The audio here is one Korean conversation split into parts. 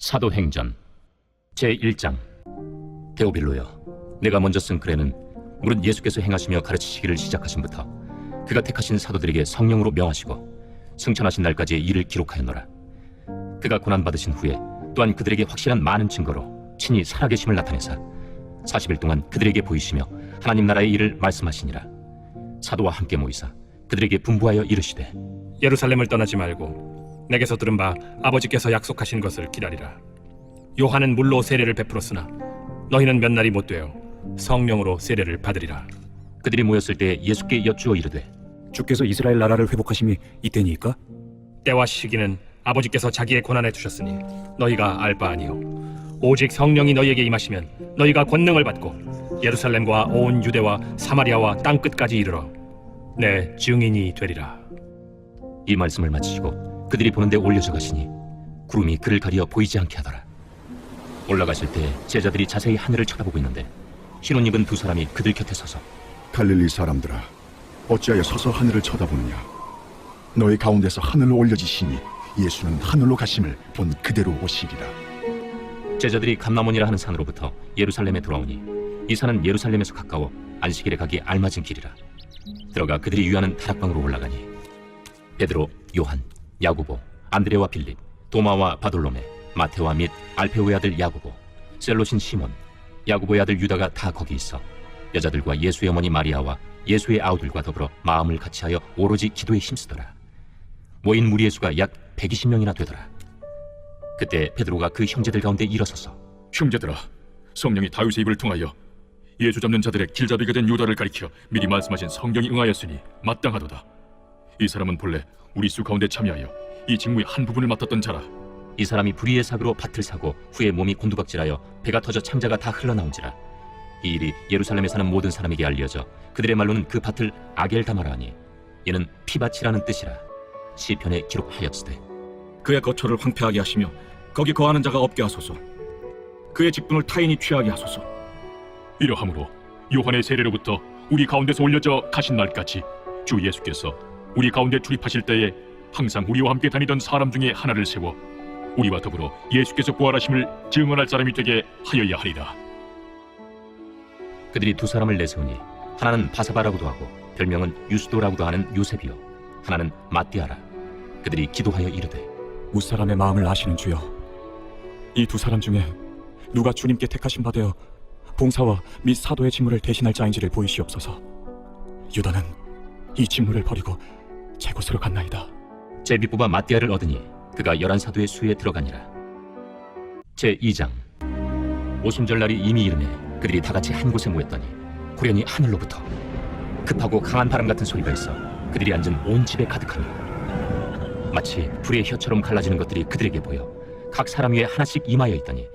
사도행전 제1장. 데오빌로여, 내가 먼저 쓴 글에는 무릇 예수께서 행하시며 가르치시기를 시작하신부터 그가 택하신 사도들에게 성령으로 명하시고 승천하신 날까지의 일을 기록하였노라. 그가 고난받으신 후에 또한 그들에게 확실한 많은 증거로 친히 살아계심을 나타내사 40일 동안 그들에게 보이시며 하나님 나라의 일을 말씀하시니라. 사도와 함께 모이사 그들에게 분부하여 이르시되, 예루살렘을 떠나지 말고 내게서 들은 바 아버지께서 약속하신 것을 기다리라. 요한은 물로 세례를 베풀었으나 너희는 몇 날이 못 되어 성령으로 세례를 받으리라. 그들이 모였을 때 예수께 여쭈어 이르되, 주께서 이스라엘 나라를 회복하심이 이때니까? 때와 시기는 아버지께서 자기의 권한에 두셨으니 너희가 알 바 아니요 오직 성령이 너희에게 임하시면 너희가 권능을 받고 예루살렘과 온 유대와 사마리아와 땅 끝까지 이르러 내 증인이 되리라. 이 말씀을 마치시고 그들이 보는데 올려져 가시니 구름이 그를 가리어 보이지 않게 하더라. 올라가실 때 제자들이 자세히 하늘을 쳐다보고 있는데 흰옷 입은 두 사람이 그들 곁에 서서, 갈릴리 사람들아, 어찌하여 서서 하늘을 쳐다보느냐? 너희 가운데서 하늘로 올려지시니 예수는 하늘로 가심을 본 그대로 오시리라. 제자들이 감람원이라 하는 산으로부터 예루살렘에 돌아오니 이 산은 예루살렘에서 가까워 안식일에 가기 알맞은 길이라. 들어가 그들이 유하는 다락방으로 올라가니 베드로, 요한, 야고보, 안드레와 빌립, 도마와 바돌로메, 마테와 및 알페오의 아들 야고보, 셀롯인 시몬, 야고보의 아들 유다가 다 거기 있어 여자들과 예수의 어머니 마리아와 예수의 아우들과 더불어 마음을 같이하여 오로지 기도에 힘쓰더라. 모인 무리의 수가 약 120명이나 되더라. 그때 베드로가 그 형제들 가운데 일어서서, 형제들아, 성령이 다윗의 입을 통하여 예수 잡는 자들의 길잡이가 된 유다를 가리켜 미리 말씀하신 성경이 응하였으니 마땅하도다. 이 사람은 본래 우리 수 가운데 참여하여 이 직무의 한 부분을 맡았던 자라. 이 사람이 불의의 사고로 밭을 사고 후에 몸이 곤두박질하여 배가 터져 창자가 다 흘러나온지라. 이 일이 예루살렘에 사는 모든 사람에게 알려져 그들의 말로는 그 밭을 아겔다마라 하니 이는 피밭이라는 뜻이라. 시편에 기록하였으되, 그의 거처를 황폐하게 하시며 거기 거하는 자가 없게 하소서. 그의 직분을 타인이 취하게 하소서. 이러함으로 요한의 세례로부터 우리 가운데서 올려져 가신 날까지 주 예수께서 우리 가운데 출입하실 때에 항상 우리와 함께 다니던 사람 중에 하나를 세워 우리와 더불어 예수께서 부활하심을 증언할 사람이 되게 하여야 하리라. 그들이 두 사람을 내세우니 하나는 바사바라고도 하고 별명은 유스도라고도 하는 요셉이요 하나는 마띠아라. 그들이 기도하여 이르되, 무사람의 마음을 아시는 주여, 이 두 사람 중에 누가 주님께 택하신 바 되어 봉사와 및 사도의 직무를 대신할 자인지를 보이시옵소서. 유다는 이 직무를 버리고 제 곳으로 갔나이다. 제비뽑아 마띠아를 얻으니 그가 11사도의 수에 들어가니라. 제2장. 오순절 날이 이미 이르매 그들이 다 같이 한 곳에 모였더니 후련히 하늘로부터 급하고 강한 바람 같은 소리가 있어 그들이 앉은 온 집에 가득하니 마치 불의 혀처럼 갈라지는 것들이 그들에게 보여 각 사람 위에 하나씩 임하여 있더니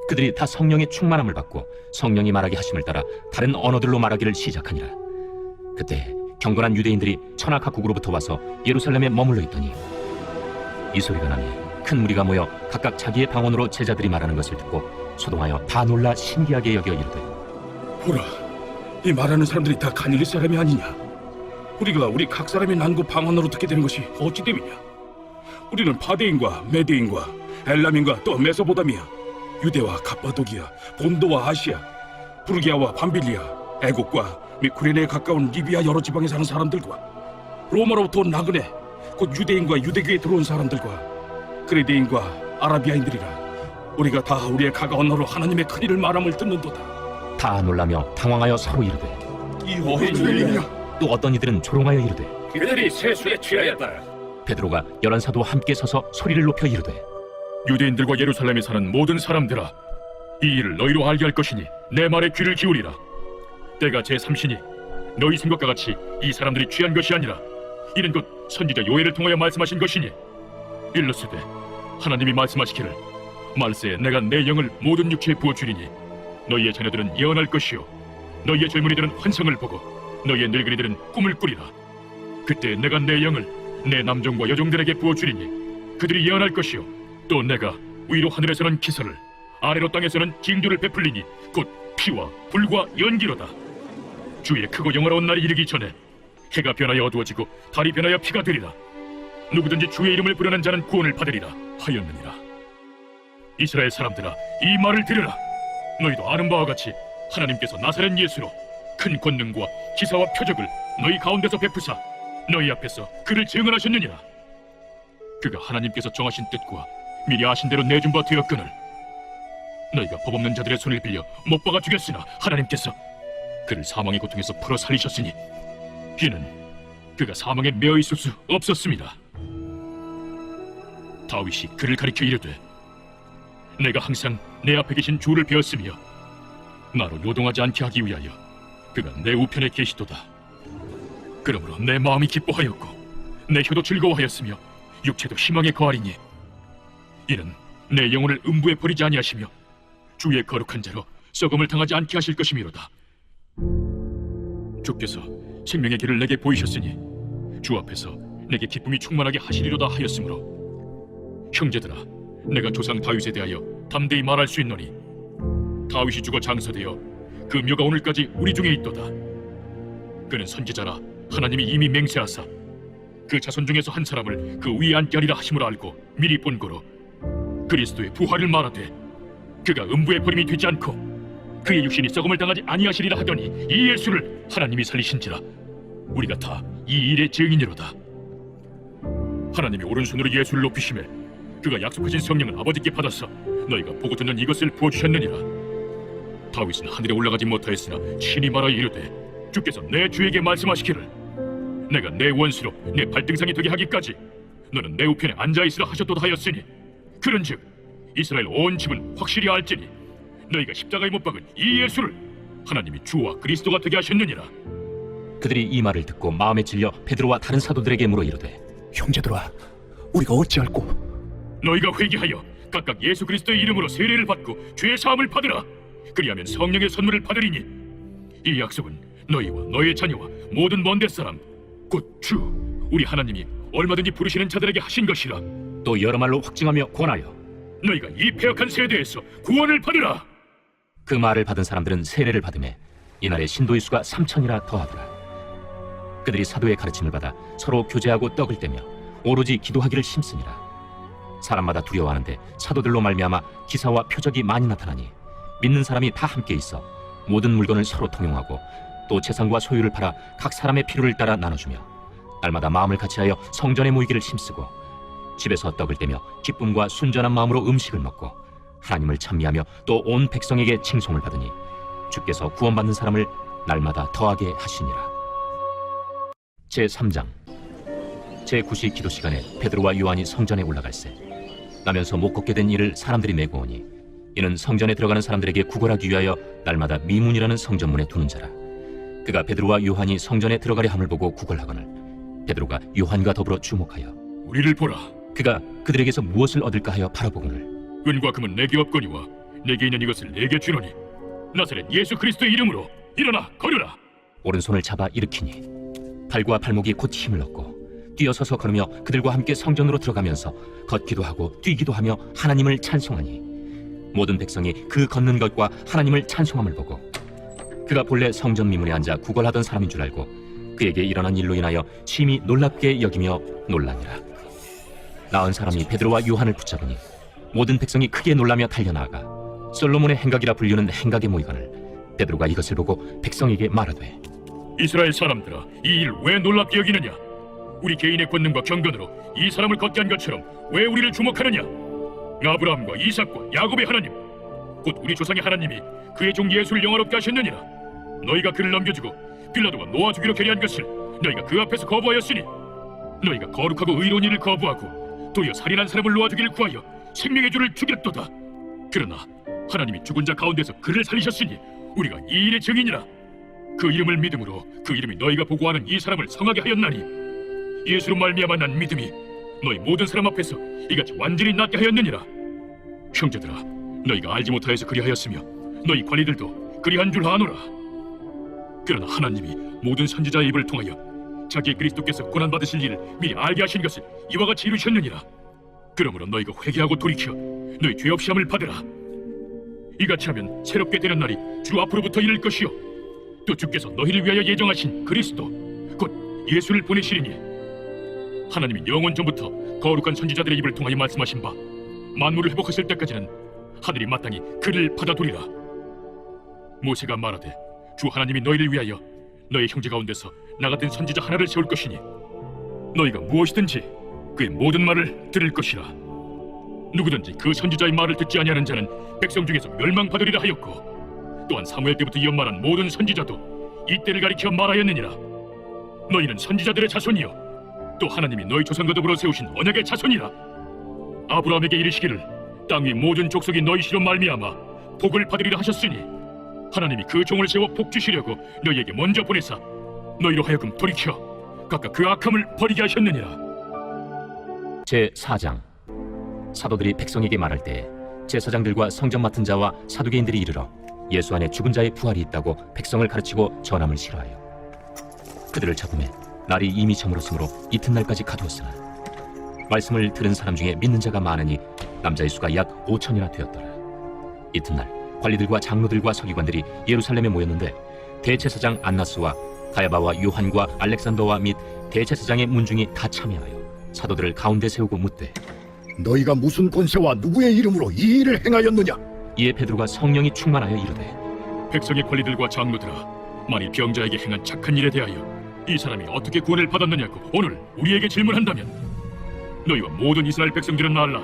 그들이 다 성령의 충만함을 받고 성령이 말하게 하심을 따라 다른 언어들로 말하기를 시작하니라. 그때 경건한 유대인들이 천하 각국으로부터 와서 예루살렘에 머물러 있더니 이 소리가 나니 큰 무리가 모여 각각 자기의 방언으로 제자들이 말하는 것을 듣고 소동하여 다 놀라 신기하게 여겨 이르되, 보라, 이 말하는 사람들이 다 갈릴리 사람이 아니냐? 우리가 우리 각 사람의 난고 방언으로 듣게 되는 것이 어찌 됨이냐? 우리는 파데인과 메데인과 엘람인과 또 메소보다미아, 유대와 갑바도기아, 본도와 아시아, 부르기아와 밤빌리아, 애국과 및 구레네에 가까운 리비아 여러 지방에 사는 사람들과 로마로부터 온 나그네, 곧 유대인과 유대교에 들어온 사람들과 그레데인과 아라비아인들이라. 우리가 다 우리의 각 언어로 하나님의 큰 일을 말함을 듣는도다. 다 놀라며 당황하여 서로 이르되, 이 무슨 일이냐? 또 어떤 이들은 조롱하여 이르되, 그들이 세수에 취하였다. 베드로가 11사도와 함께 서서 소리를 높여 이르되, 유대인들과 예루살렘에 사는 모든 사람들아, 이 일을 너희로 알게 할 것이니 내 말에 귀를 기울이라. 때가 제3시니 너희 생각과 같이 이 사람들이 취한 것이 아니라 이는 곧 선지자 요엘을 통하여 말씀하신 것이니 일러스되 하나님이 말씀하시기를 말세에 내가 내 영을 모든 육체에 부어주리니 너희의 자녀들은 예언할 것이요 너희의 젊은이들은 환상을 보고 너희의 늙은이들은 꿈을 꾸리라. 그때 내가 내 영을 내 남종과 여종들에게 부어주리니 그들이 예언할 것이요 또 내가 위로 하늘에서는 기사를 아래로 땅에서는 징조를 베풀리니 곧 피와 불과 연기로다. 주의 크고 영화로운 날이 이르기 전에 해가 변하여 어두워지고 달이 변하여 피가 되리라. 누구든지 주의 이름을 부르는 자는 구원을 받으리라 하였느니라. 이스라엘 사람들아, 이 말을 들으라. 너희도 아는 바와 같이 하나님께서 나사렛 예수로 큰 권능과 기사와 표적을 너희 가운데서 베푸사 너희 앞에서 그를 증언하셨느니라. 그가 하나님께서 정하신 뜻과 미리 아신 대로 내준 바 되었거늘 너희가 법 없는 자들의 손을 빌려 못 박아 죽였으나 하나님께서 그를 사망의 고통에서 풀어 살리셨으니 이는 그가 사망에 매어 있을 수 없었습니다. 다윗이 그를 가리켜 이르되 내가 항상 내 앞에 계신 주를 배웠으며 나로 요동하지 않게 하기 위하여 그가 내 우편에 계시도다. 그러므로 내 마음이 기뻐하였고 내 혀도 즐거워하였으며 육체도 희망에 거하리니 이는 내 영혼을 음부에 버리지 아니하시며 주의 거룩한 자로 썩음을 당하지 않게 하실 것이미로다. 주께서 생명의 길을 내게 보이셨으니 주 앞에서 내게 기쁨이 충만하게 하시리로다 하였으므로 형제들아, 내가 조상 다윗에 대하여 담대히 말할 수 있노니 다윗이 죽어 장사되어 그 묘가 오늘까지 우리 중에 있도다. 그는 선지자라 하나님이 이미 맹세하사 그 자손 중에서 한 사람을 그 위에 앉게 하리라 하심을 알고 미리 본고로 그리스도의 부활을 말하되 그가 음부에 버림이 되지 않고 그의 육신이 썩음을 당하지 아니하시리라 하더니 이 예수를 하나님이 살리신지라. 우리가 다 이 일의 증인이로다. 하나님이 오른손으로 예수를 높이시매 그가 약속하신 성령을 아버지께 받아서 너희가 보고 듣는 이것을 부어주셨느니라. 다윗은 하늘에 올라가지 못하였으나 친히 말하여 이르되 주께서 내 주에게 말씀하시기를 내가 내 원수로 내 발등상이 되게 하기까지 너는 내 우편에 앉아있으라 하셨도다 하였으니 그런즉 이스라엘 온 집은 확실히 알지니 너희가 십자가에 못 박은 이 예수를 하나님이 주와 그리스도가 되게 하셨느니라. 그들이 이 말을 듣고 마음에 질려 베드로와 다른 사도들에게 물어 이르되 형제들아, 우리가 어찌할꼬? 너희가 회개하여 각각 예수 그리스도의 이름으로 세례를 받고 죄의 사함을 받으라. 그리하면 성령의 선물을 받으리니 이 약속은 너희와 너희의 자녀와 모든 먼 데 사람 곧 주 우리 하나님이 얼마든지 부르시는 자들에게 하신 것이라. 또 여러 말로 확증하며 권하여 너희가 이 패역한 세대에서 구원을 받으라. 그 말을 받은 사람들은 세례를 받으매 이날에 신도의 수가 3,000이라 더하더라. 그들이 사도의 가르침을 받아 서로 교제하고 떡을 떼며 오로지 기도하기를 힘쓰니라. 사람마다 두려워하는데 사도들로 말미암아 기사와 표적이 많이 나타나니 믿는 사람이 다 함께 있어 모든 물건을 서로 통용하고 또 재산과 소유를 팔아 각 사람의 필요를 따라 나눠주며 날마다 마음을 같이하여 성전에 모이기를 힘쓰고 집에서 떡을 떼며 기쁨과 순전한 마음으로 음식을 먹고 하나님을 찬미하며 또 온 백성에게 칭송을 받으니 주께서 구원받는 사람을 날마다 더하게 하시니라. 제3장 제9시 기도 시간에 베드로와 요한이 성전에 올라갈새 나면서 못 걷게 된 이를 사람들이 메고 오니 이는 성전에 들어가는 사람들에게 구걸하기 위하여 날마다 미문이라는 성전문에 두는 자라. 그가 베드로와 요한이 성전에 들어가려 함을 보고 구걸하거늘 베드로가 요한과 더불어 주목하여 우리를 보라. 그가 그들에게서 무엇을 얻을까 하여 바라보거늘 은과 금은 내게 없거니와 내게 있는 이것을 내게 주노니 나사렛 예수 그리스도의 이름으로 일어나 걸으라. 오른손을 잡아 일으키니 발과 발목이 곧 힘을 얻고 뛰어서서 걸으며 그들과 함께 성전으로 들어가면서 걷기도 하고 뛰기도 하며 하나님을 찬송하니 모든 백성이 그 걷는 것과 하나님을 찬송함을 보고 그가 본래 성전 미문에 앉아 구걸하던 사람인 줄 알고 그에게 일어난 일로 인하여 심히 놀랍게 여기며 놀라니라. 나은 사람이 베드로와 요한을 붙잡으니 모든 백성이 크게 놀라며 달려나가 솔로몬의 행각이라 불리는 행각에 모이거늘 베드로가 이것을 보고 백성에게 말하되 이스라엘 사람들아, 이 일 왜 놀랍게 여기느냐? 우리 개인의 권능과 경건으로 이 사람을 걷게 한 것처럼 왜 우리를 주목하느냐? 아브라함과 이삭과 야곱의 하나님 곧 우리 조상의 하나님이 그의 종 예수를 영화롭게 하셨느니라. 너희가 그를 넘겨주고 빌라도가 놓아주기로 결의한 것을 너희가 그 앞에서 거부하였으니 너희가 거룩하고 의로운 일을 거부하고 도리어 살인한 사람을 놓아주기를 구하여 생명의 주를 죽였도다. 그러나 하나님이 죽은 자 가운데서 그를 살리셨으니 우리가 이 일의 증인이라. 그 이름을 믿음으로 그 이름이 너희가 보고하는 이 사람을 성하게 하였나니 예수로 말미암아 난 믿음이 너희 모든 사람 앞에서 이같이 완전히 낫게 하였느니라. 형제들아, 너희가 알지 못하여서 그리하였으며 너희 관리들도 그리한 줄 아노라. 그러나 하나님이 모든 선지자의 입을 통하여 자기 그리스도께서 고난받으실 일을 미리 알게 하신 것을 이와 같이 이루셨느니라. 그러므로 너희가 회개하고 돌이켜 너희 죄 없이 함을 받으라. 이같이 하면 새롭게 되는 날이 주 앞으로부터 이를 것이요 또 주께서 너희를 위하여 예정하신 그리스도 곧 예수를 보내시리니 하나님이 영원 전부터 거룩한 선지자들의 입을 통하여 말씀하신 바 만물을 회복하실 때까지는 하늘이 마땅히 그를 받아두리라. 모세가 말하되 주 하나님이 너희를 위하여 너희 형제 가운데서 나 같은 선지자 하나를 세울 것이니 너희가 무엇이든지 그의 모든 말을 들을 것이라. 누구든지 그 선지자의 말을 듣지 아니하는 자는 백성 중에서 멸망받으리라 하였고, 또한 사무엘 때부터 이어 말한 모든 선지자도 이때를 가리켜 말하였느니라. 너희는 선지자들의 자손이요 또 하나님이 너희 조상과 더불어 세우신 언약의 자손이라. 아브라함에게 이르시기를 땅 위 모든 족속이 너희 시로 말미암아 복을 받으리라 하셨으니 하나님이 그 종을 세워 복 주시려고 너희에게 먼저 보내사 너희로 하여금 돌이켜 각각 그 악함을 버리게 하셨느니라. 제 4장. 사도들이 백성에게 말할 때 제사장들과 성전 맡은 자와 사두개인들이 이르러 예수 안에 죽은 자의 부활이 있다고 백성을 가르치고 전함을 싫어하여 그들을 잡음에 날이 이미 저물었으므로 이튿날까지 가두었으나 말씀을 들은 사람 중에 믿는 자가 많으니 남자의 수가 약 5천이나 되었더라. 이튿날 관리들과 장로들과 서기관들이 예루살렘에 모였는데 대제사장 안나스와 가야바와 요한과 알렉산더와 및 대제사장의 문중이 다 참여하여 사도들을 가운데 세우고 묻되 너희가 무슨 권세와 누구의 이름으로 이 일을 행하였느냐? 이에 베드로가 성령이 충만하여 이르되 백성의 관리들과 장로들아, 만일 병자에게 행한 착한 일에 대하여 이 사람이 어떻게 구원을 받았느냐고 오늘 우리에게 질문한다면 너희와 모든 이스라엘 백성들은 알라.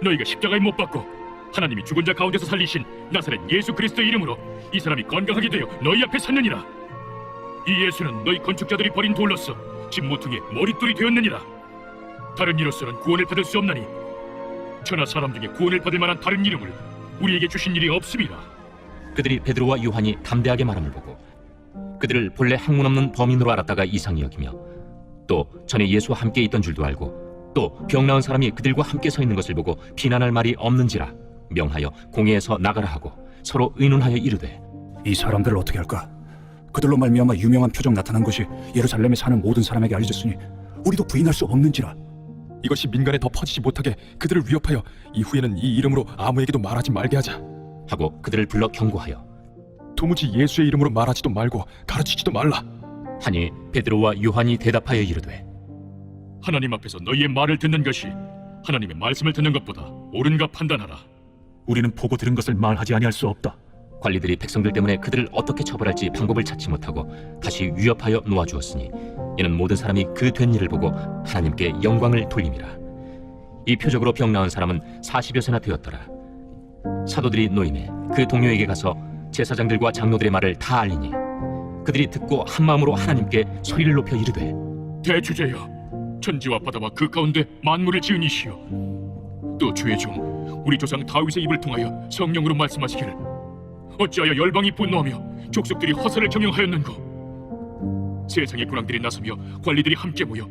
너희가 십자가에 못 박고 하나님이 죽은 자 가운데서 살리신 나사렛 예수 그리스도의 이름으로 이 사람이 건강하게 되어 너희 앞에 섰느니라. 이 예수는 너희 건축자들이 버린 돌로서 집 모퉁이의 머릿돌이 되었느니라. 다른 이로서는 구원을 받을 수 없나니 천하 사람 중에 구원을 받을 만한 다른 이름을 우리에게 주신 일이 없음이라. 그들이 베드로와 요한이 담대하게 말함을 보고 그들을 본래 학문 없는 범인으로 알았다가 이상히 여기며 또 전에 예수와 함께 있던 줄도 알고 또 병 나은 사람이 그들과 함께 서 있는 것을 보고 비난할 말이 없는지라 명하여 공회에서 나가라 하고 서로 의논하여 이르되 이 사람들을 어떻게 할까? 그들로 말미암아 유명한 표적 나타난 것이 예루살렘에 사는 모든 사람에게 알려졌으니 우리도 부인할 수 없는지라. 이것이 민간에 더 퍼지지 못하게 그들을 위협하여 이후에는 이 이름으로 아무에게도 말하지 말게 하자. 하고 그들을 불러 경고하여 도무지 예수의 이름으로 말하지도 말고 가르치지도 말라. 하니 베드로와 요한이 대답하여 이르되 하나님 앞에서 너희의 말을 듣는 것이 하나님의 말씀을 듣는 것보다 옳은가 판단하라. 우리는 보고 들은 것을 말하지 아니할 수 없다. 관리들이 백성들 때문에 그들을 어떻게 처벌할지 방법을 찾지 못하고 다시 위협하여 놓아주었으니 이는 모든 사람이 그 된 일을 보고 하나님께 영광을 돌림이라. 이 표적으로 병 나은 사람은 40여세나 되었더라. 사도들이 노임에 그 동료에게 가서 제사장들과 장로들의 말을 다 알리니 그들이 듣고 한 마음으로 하나님께 소리를 높여 이르되 대주제여, 천지와 바다와 그 가운데 만물을 지은 이시여, 또 주의 종 우리 조상 다윗의 입을 통하여 성령으로 말씀하시기를 어찌하여 열방이 분노하며 족속들이 허세를 경영하였는고. 세상의 군왕들이 나서며 관리들이 함께 모여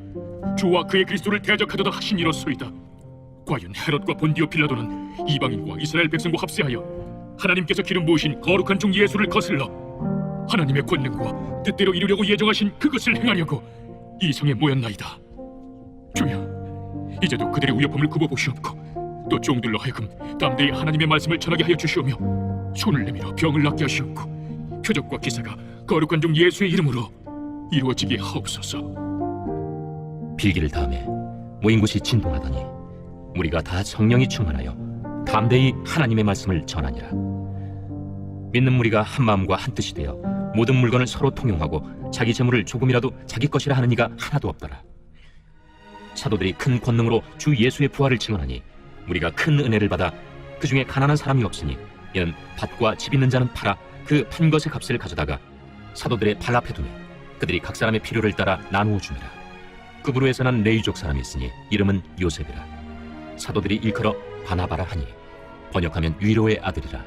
주와 그의 그리스도를 대적하도다 하신 이로소이다. 과연 헤롯과 본디오 빌라도는 이방인과 이스라엘 백성과 합세하여 하나님께서 기름 부으신 거룩한 종 예수를 거슬러 하나님의 권능과 뜻대로 이루려고 예정하신 그것을 행하려고 이 성에 모였나이다. 주여, 이제도 그들의 위협함을 굽어보시옵고 또 종들로 하여금 담대히 하나님의 말씀을 전하게 하여 주시오며 손을 내밀어 병을 낫게 하시옵고 표적과 기사가 거룩한 종 예수의 이름으로 이루어지게 하옵소서. 빌기를 다음에 모인 곳이 진동하더니 우리가 다 성령이 충만하여 담대히 하나님의 말씀을 전하니라. 믿는 무리가 한 마음과 한 뜻이 되어 모든 물건을 서로 통용하고 자기 재물을 조금이라도 자기 것이라 하는 이가 하나도 없더라. 사도들이 큰 권능으로 주 예수의 부활을 증언하니 우리가 큰 은혜를 받아 그 중에 가난한 사람이 없으니 이는 밭과 집 있는 자는 팔아 그 판 것의 값을 가져다가 사도들의 발 앞에 두매 그들이 각 사람의 필요를 따라 나누어 주니라. 그 부류에서 난 레위족 사람이 있으니 이름은 요셉이라. 사도들이 일컬어 바나바라 하니 번역하면 위로의 아들이라.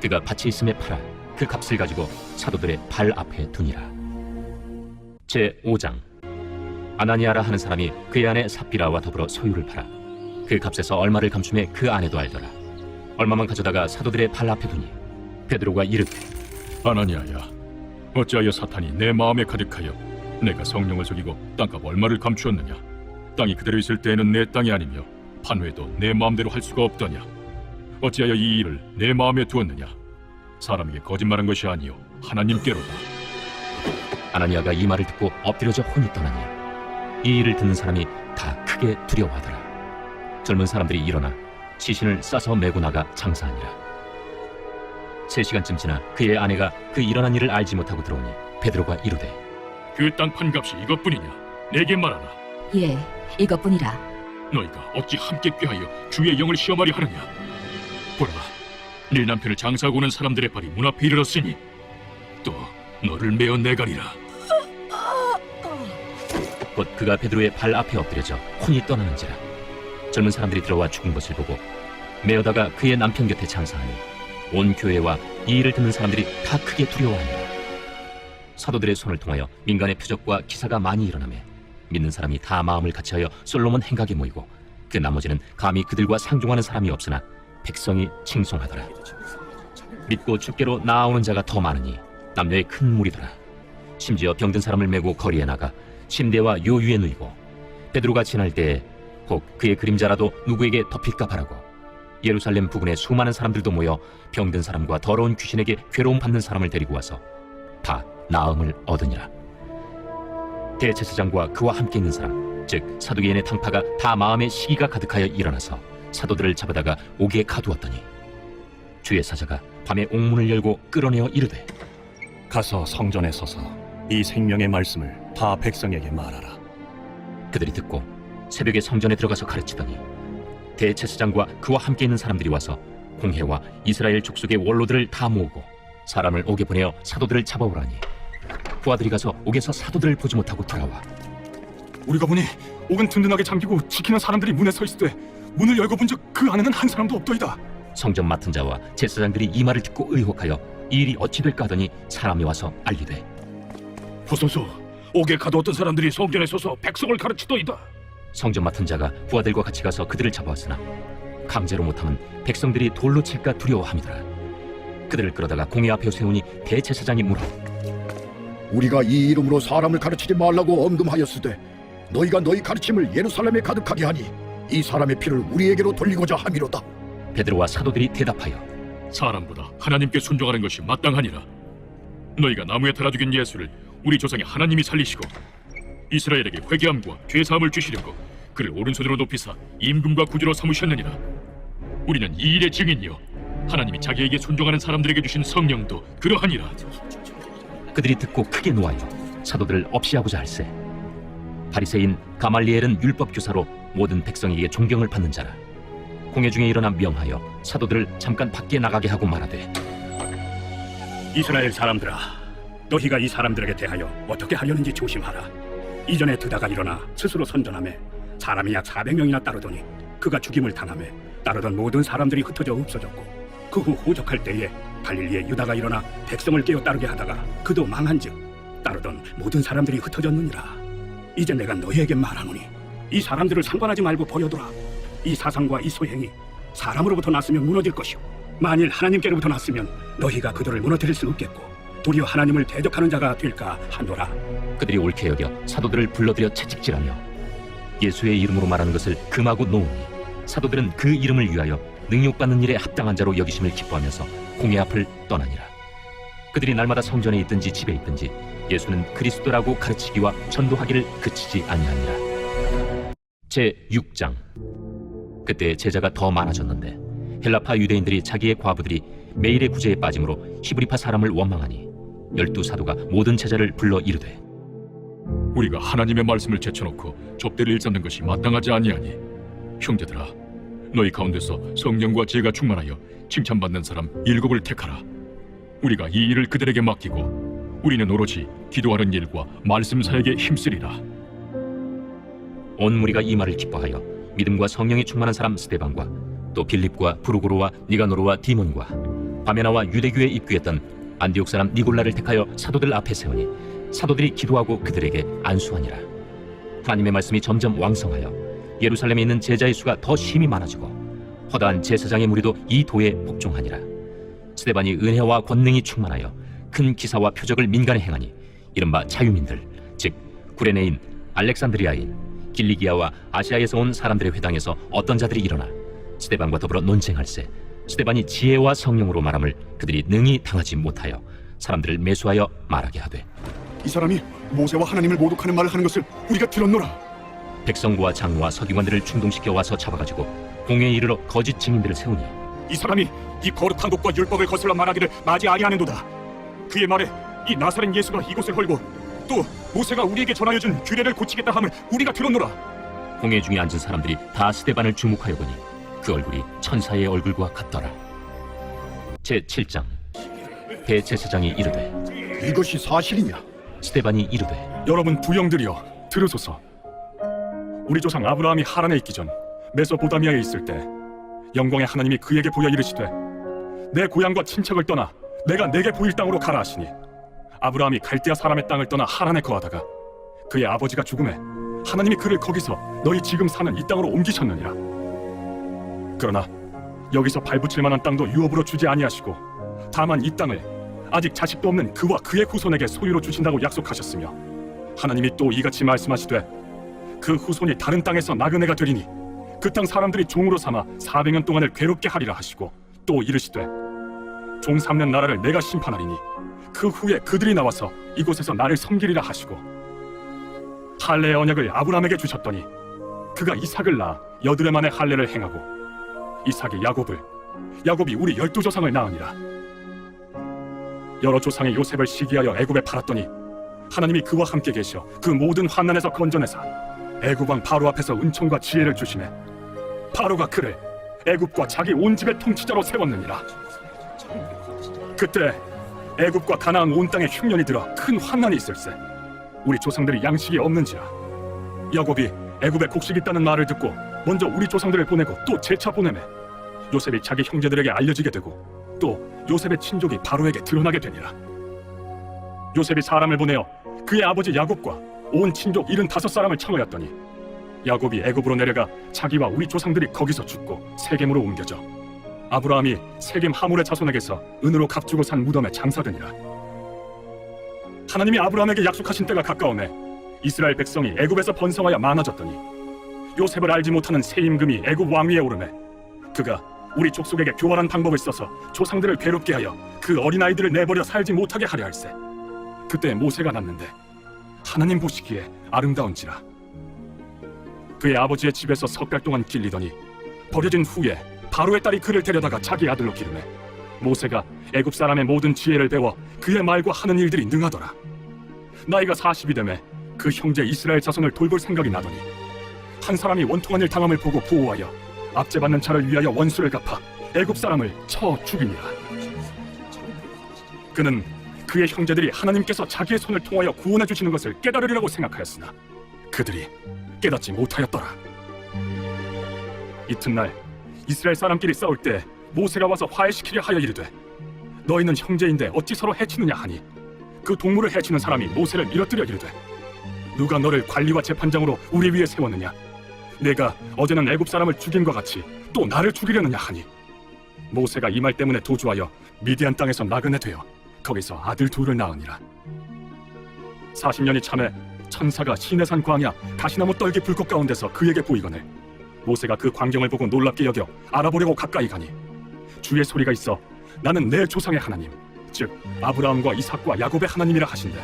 그가 밭이 있음에 팔아 그 값을 가지고 사도들의 발 앞에 두니라. 제 5장. 아나니아라 하는 사람이 그의 아내 삽비라와 더불어 소유를 팔아 그 값에서 얼마를 감춤해 그 아내도 알더라. 얼마만 가져다가 사도들의 발 앞에 두니 베드로가 이르되 아나니아야, 어찌하여 사탄이 내 마음에 가득하여 내가 성령을 속이고 땅값 얼마를 감추었느냐. 땅이 그대로 있을 때에는 내 땅이 아니며 판회도 내 마음대로 할 수가 없더냐. 어찌하여 이 일을 내 마음에 두었느냐. 사람에게 거짓말한 것이 아니요 하나님께로다. 아나니아가 이 말을 듣고 엎드려져 혼이 떠나니 이 일을 듣는 사람이 다 크게 두려워하더라. 젊은 사람들이 일어나 시신을 싸서 메고 나가 장사하니라. 3시간쯤 지나 그의 아내가 그 일어난 일을 알지 못하고 들어오니 베드로가 이르되 그 땅 판값이 이것뿐이냐? 내게 말하라. 예, 이것뿐이라. 너희가 어찌 함께 꾀하여 주의 영을 시험하려 하느냐? 보라, 네 남편을 장사하고 오는 사람들의 발이 문 앞에 이르렀으니 또 너를 메어 내가리라. 곧 그가 베드로의 발 앞에 엎드려져 혼이 떠나는지라. 젊은 사람들이 들어와 죽은 것을 보고 메어다가 그의 남편 곁에 장사하니 온 교회와 이 일을 듣는 사람들이 다 크게 두려워하니라. 사도들의 손을 통하여 민간의 표적과 기사가 많이 일어나매 믿는 사람이 다 마음을 같이하여 솔로몬 행각에 모이고 그 나머지는 감히 그들과 상종하는 사람이 없으나 백성이 칭송하더라. 믿고 주께로 나아오는 자가 더 많으니 남녀의 큰 무리더라. 심지어 병든 사람을 메고 거리에 나가 침대와 요 위에 누이고 베드로가 지날 때에 혹 그의 그림자라도 누구에게 덮일까 바라고 예루살렘 부근에 수많은 사람들도 모여 병든 사람과 더러운 귀신에게 괴로움 받는 사람을 데리고 와서 다 나음을 얻으니라. 대제사장과 그와 함께 있는 사람 즉 사두개인의 당파가 다 마음에 시기가 가득하여 일어나서 사도들을 잡아다가 옥에 가두었더니 주의 사자가 밤에 옥문을 열고 끌어내어 이르되 가서 성전에 서서 이 생명의 말씀을 다 백성에게 말하라. 그들이 듣고 새벽에 성전에 들어가서 가르치더니 대제사장과 그와 함께 있는 사람들이 와서 공회와 이스라엘 족속의 원로들을 다 모으고 사람을 옥에 보내어 사도들을 잡아오라니 부하들이 가서 옥에서 사도들을 보지 못하고 돌아와 우리가 보니 옥은 든든하게 잠기고 지키는 사람들이 문에 서 있으되 문을 열고 본즉 그 안에는 한 사람도 없더이다. 성전 맡은 자와 제사장들이 이 말을 듣고 의혹하여 이 일이 어찌 될까 하더니 사람이 와서 알리되 보소서, 옥에 가두었던 사람들이 성전에 서서 백성을 가르치더이다. 성전 맡은 자가 부하들과 같이 가서 그들을 잡아왔으나 강제로 못하면 백성들이 돌로 칠까 두려워함이더라. 그들을 끌어다가 공회 앞에 세우니 대제사장이 물어 우리가 이 이름으로 사람을 가르치지 말라고 엄금하였으되 너희가 너희 가르침을 예루살렘에 가득하게 하니 이 사람의 피를 우리에게로 돌리고자 함이로다. 베드로와 사도들이 대답하여 사람보다 하나님께 순종하는 것이 마땅하니라. 너희가 나무에 달아 죽인 예수를 우리 조상의 하나님이 살리시고 이스라엘에게 회개함과 죄사함을 주시려고 그를 오른손으로 높이사 임금과 구주로 삼으셨느니라. 우리는 이 일의 증인이요 하나님이 자기에게 순종하는 사람들에게 주신 성령도 그러하니라. 그들이 듣고 크게 노하여 사도들을 없이하고자 할세 바리새인 가말리엘은 율법교사로 모든 백성에게 존경을 받는 자라. 공회 중에 일어나 명하여 사도들을 잠깐 밖에 나가게 하고 말하되 이스라엘 사람들아, 너희가 이 사람들에게 대하여 어떻게 하려는지 조심하라. 이전에 드다가 일어나 스스로 선전하며 사람이 약 400명이나 따르더니 그가 죽임을 당하며 따르던 모든 사람들이 흩어져 없어졌고 그 후 호적할 때에 갈릴리에 유다가 일어나 백성을 깨어 따르게 하다가 그도 망한즉 따르던 모든 사람들이 흩어졌느니라. 이제 내가 너희에게 말하노니 이 사람들을 상관하지 말고 버려둬라. 이 사상과 이 소행이 사람으로부터 났으면 무너질 것이요 만일 하나님께로부터 났으면 너희가 그들을 무너뜨릴 수 없겠고 도리어 하나님을 대적하는 자가 될까 하노라. 그들이 옳게 여겨 사도들을 불러들여 채찍질하며 예수의 이름으로 말하는 것을 금하고 놓으니 사도들은 그 이름을 위하여 능욕받는 일에 합당한 자로 여기심을 기뻐하면서 공회 앞을 떠나니라. 그들이 날마다 성전에 있든지 집에 있든지 예수는 그리스도라고 가르치기와 전도하기를 그치지 아니하니라. 제6장. 그때 제자가 더 많아졌는데 헬라파 유대인들이 자기의 과부들이 매일의 구제에 빠짐으로 히브리파 사람을 원망하니 12사도가 모든 제자를 불러 이르되 우리가 하나님의 말씀을 제쳐놓고 접대를 일삼는 것이 마땅하지 아니하니 형제들아, 너희 가운데서 성령과 지혜가 충만하여 칭찬받는 사람 7을 택하라. 우리가 이 일을 그들에게 맡기고 우리는 오로지 기도하는 일과 말씀 사역에 힘쓰리라. 온 무리가 이 말을 기뻐하여 믿음과 성령이 충만한 사람 스데반과 또 빌립과 브루고로와 니가노르와 디몬과 바메나와 유대교에 입교했던 안디옥 사람 니골라를 택하여 사도들 앞에 세우니 사도들이 기도하고 그들에게 안수하니라. 하나님의 말씀이 점점 왕성하여 예루살렘에 있는 제자의 수가 더 심히 많아지고 허다한 제사장의 무리도 이 도에 복종하니라. 스데반이 은혜와 권능이 충만하여 큰 기사와 표적을 민간에 행하니 이른바 자유민들 즉 구레네인, 알렉산드리아인, 길리기아와 아시아에서 온 사람들의 회당에서 어떤 자들이 일어나 스데반과 더불어 논쟁할세 스데반이 지혜와 성령으로 말함을 그들이 능히 당하지 못하여 사람들을 매수하여 말하게 하되 이 사람이 모세와 하나님을 모독하는 말을 하는 것을 우리가 들었노라. 백성과 장로와 서기관들을 충동시켜 와서 잡아가지고 공회에 이르러 거짓 증인들을 세우니 이 사람이 이 거룩한 곳과 율법을 거슬러 말하기를 마지 아니하는도다. 그의 말에 이 나사렛 예수가 이곳을 헐고 또 모세가 우리에게 전하여 준 규례를 고치겠다 함을 우리가 들었노라. 공회 중에 앉은 사람들이 다 스데반을 주목하여 보니 그 얼굴이 천사의 얼굴과 같더라. 제7장. 대제사장이 이르되 이것이 사실이냐? 스데반이 이르되 여러분 부영들이여 들으소서. 우리 조상 아브라함이 하란에 있기 전 메소포타미아에 있을 때 영광의 하나님이 그에게 보여 이르시되 내 고향과 친척을 떠나 내가 내게 보일 땅으로 가라 하시니 아브라함이 갈대아 사람의 땅을 떠나 하란에 거하다가 그의 아버지가 죽음에 하나님이 그를 거기서 너희 지금 사는 이 땅으로 옮기셨느니라. 그러나 여기서 발붙일 만한 땅도 유업으로 주지 아니하시고 다만 이 땅을 아직 자식도 없는 그와 그의 후손에게 소유로 주신다고 약속하셨으며 하나님이 또 이같이 말씀하시되 그 후손이 다른 땅에서 나그네가 되리니 그 땅 사람들이 종으로 삼아 400년 동안을 괴롭게 하리라 하시고 또 이르시되 종 삼는 나라를 내가 심판하리니 그 후에 그들이 나와서 이곳에서 나를 섬기리라 하시고 할례의 언약을 아브라함에게 주셨더니 그가 이삭을 낳아 여드레 만에 할례를 행하고 이삭이 야곱을 야곱이 우리 12조상을 낳으니라. 여러 조상의 요셉을 시기하여 애굽에 팔았더니 하나님이 그와 함께 계셔 그 모든 환난에서 건져내사 애굽 왕 바로 앞에서 은총과 지혜를 주시매 바로가 그를 애굽과 자기 온 집의 통치자로 세웠느니라. 그때 애굽과 가나안 온 땅에 흉년이 들어 큰 환난이 있을세 우리 조상들이 양식이 없는지라. 야곱이 애굽에 곡식이 있다는 말을 듣고 먼저 우리 조상들을 보내고 또 재차 보내매 요셉이 자기 형제들에게 알려지게 되고 또 요셉의 친족이 바로에게 드러나게 되니라. 요셉이 사람을 보내어 그의 아버지 야곱과 온 친족 75사람을 청하였더니 야곱이 애굽으로 내려가 자기와 우리 조상들이 거기서 죽고 세겜으로 옮겨져 아브라함이 세겜 하몰의 자손에게서 은으로 값주고 산 무덤에 장사되니라. 하나님이 아브라함에게 약속하신 때가 가까우매 이스라엘 백성이 애굽에서 번성하여 많아졌더니 요셉을 알지 못하는 새 임금이 애굽 왕위에 오르매 그가 우리 족속에게 교활한 방법을 써서 조상들을 괴롭게 하여 그 어린아이들을 내버려 살지 못하게 하려 할세. 그때 모세가 났는데 하나님 보시기에 아름다운지라. 그의 아버지의 집에서 석 달 동안 길리더니 버려진 후에 바로의 딸이 그를 데려다가 자기 아들로 기르매 모세가 애굽 사람의 모든 지혜를 배워 그의 말과 하는 일들이 능하더라. 나이가 40이 되매 그 형제 이스라엘 자손을 돌볼 생각이 나더니 한 사람이 원통한 일 당함을 보고 보호하여 압제받는 자를 위하여 원수를 갚아 애굽 사람을 쳐 죽이니라. 그는 그의 형제들이 하나님께서 자기의 손을 통하여 구원해 주시는 것을 깨달으리라고 생각하였으나 그들이 깨닫지 못하였더라. 이튿날 이스라엘 사람끼리 싸울 때 모세가 와서 화해시키려 하여 이르되 너희는 형제인데 어찌 서로 해치느냐 하니 그 동물을 해치는 사람이 모세를 밀어뜨려 이르되 누가 너를 관리와 재판장으로 우리 위에 세웠느냐? 내가 어제는 애굽 사람을 죽임과 같이 또 나를 죽이려느냐 하니 모세가 이 말 때문에 도주하여 미디안 땅에서 나그네 되어 거기서 아들 둘을 낳으니라. 40년이 참에 천사가 시내산 광야 가시나무 떨기 불꽃 가운데서 그에게 보이거늘 모세가 그 광경을 보고 놀랍게 여겨 알아보려고 가까이 가니 주의 소리가 있어 나는 내 조상의 하나님 즉 아브라함과 이삭과 야곱의 하나님이라 하신대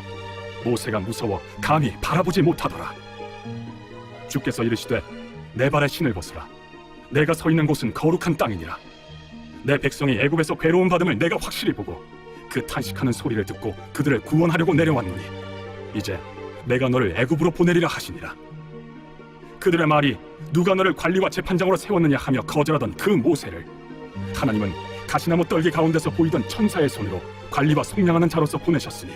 모세가 무서워 감히 바라보지 못하더라. 주께서 이르시되 내 발에 신을 벗으라. 내가 서 있는 곳은 거룩한 땅이니라. 내 백성이 애굽에서 괴로움 받음을 내가 확실히 보고 그 탄식하는 소리를 듣고 그들을 구원하려고 내려왔노니 이제 내가 너를 애굽으로 보내리라 하시니라. 그들의 말이 누가 너를 관리와 재판장으로 세웠느냐 하며 거절하던 그 모세를 하나님은 가시나무 떨기 가운데서 보이던 천사의 손으로 관리와 속량하는 자로서 보내셨으니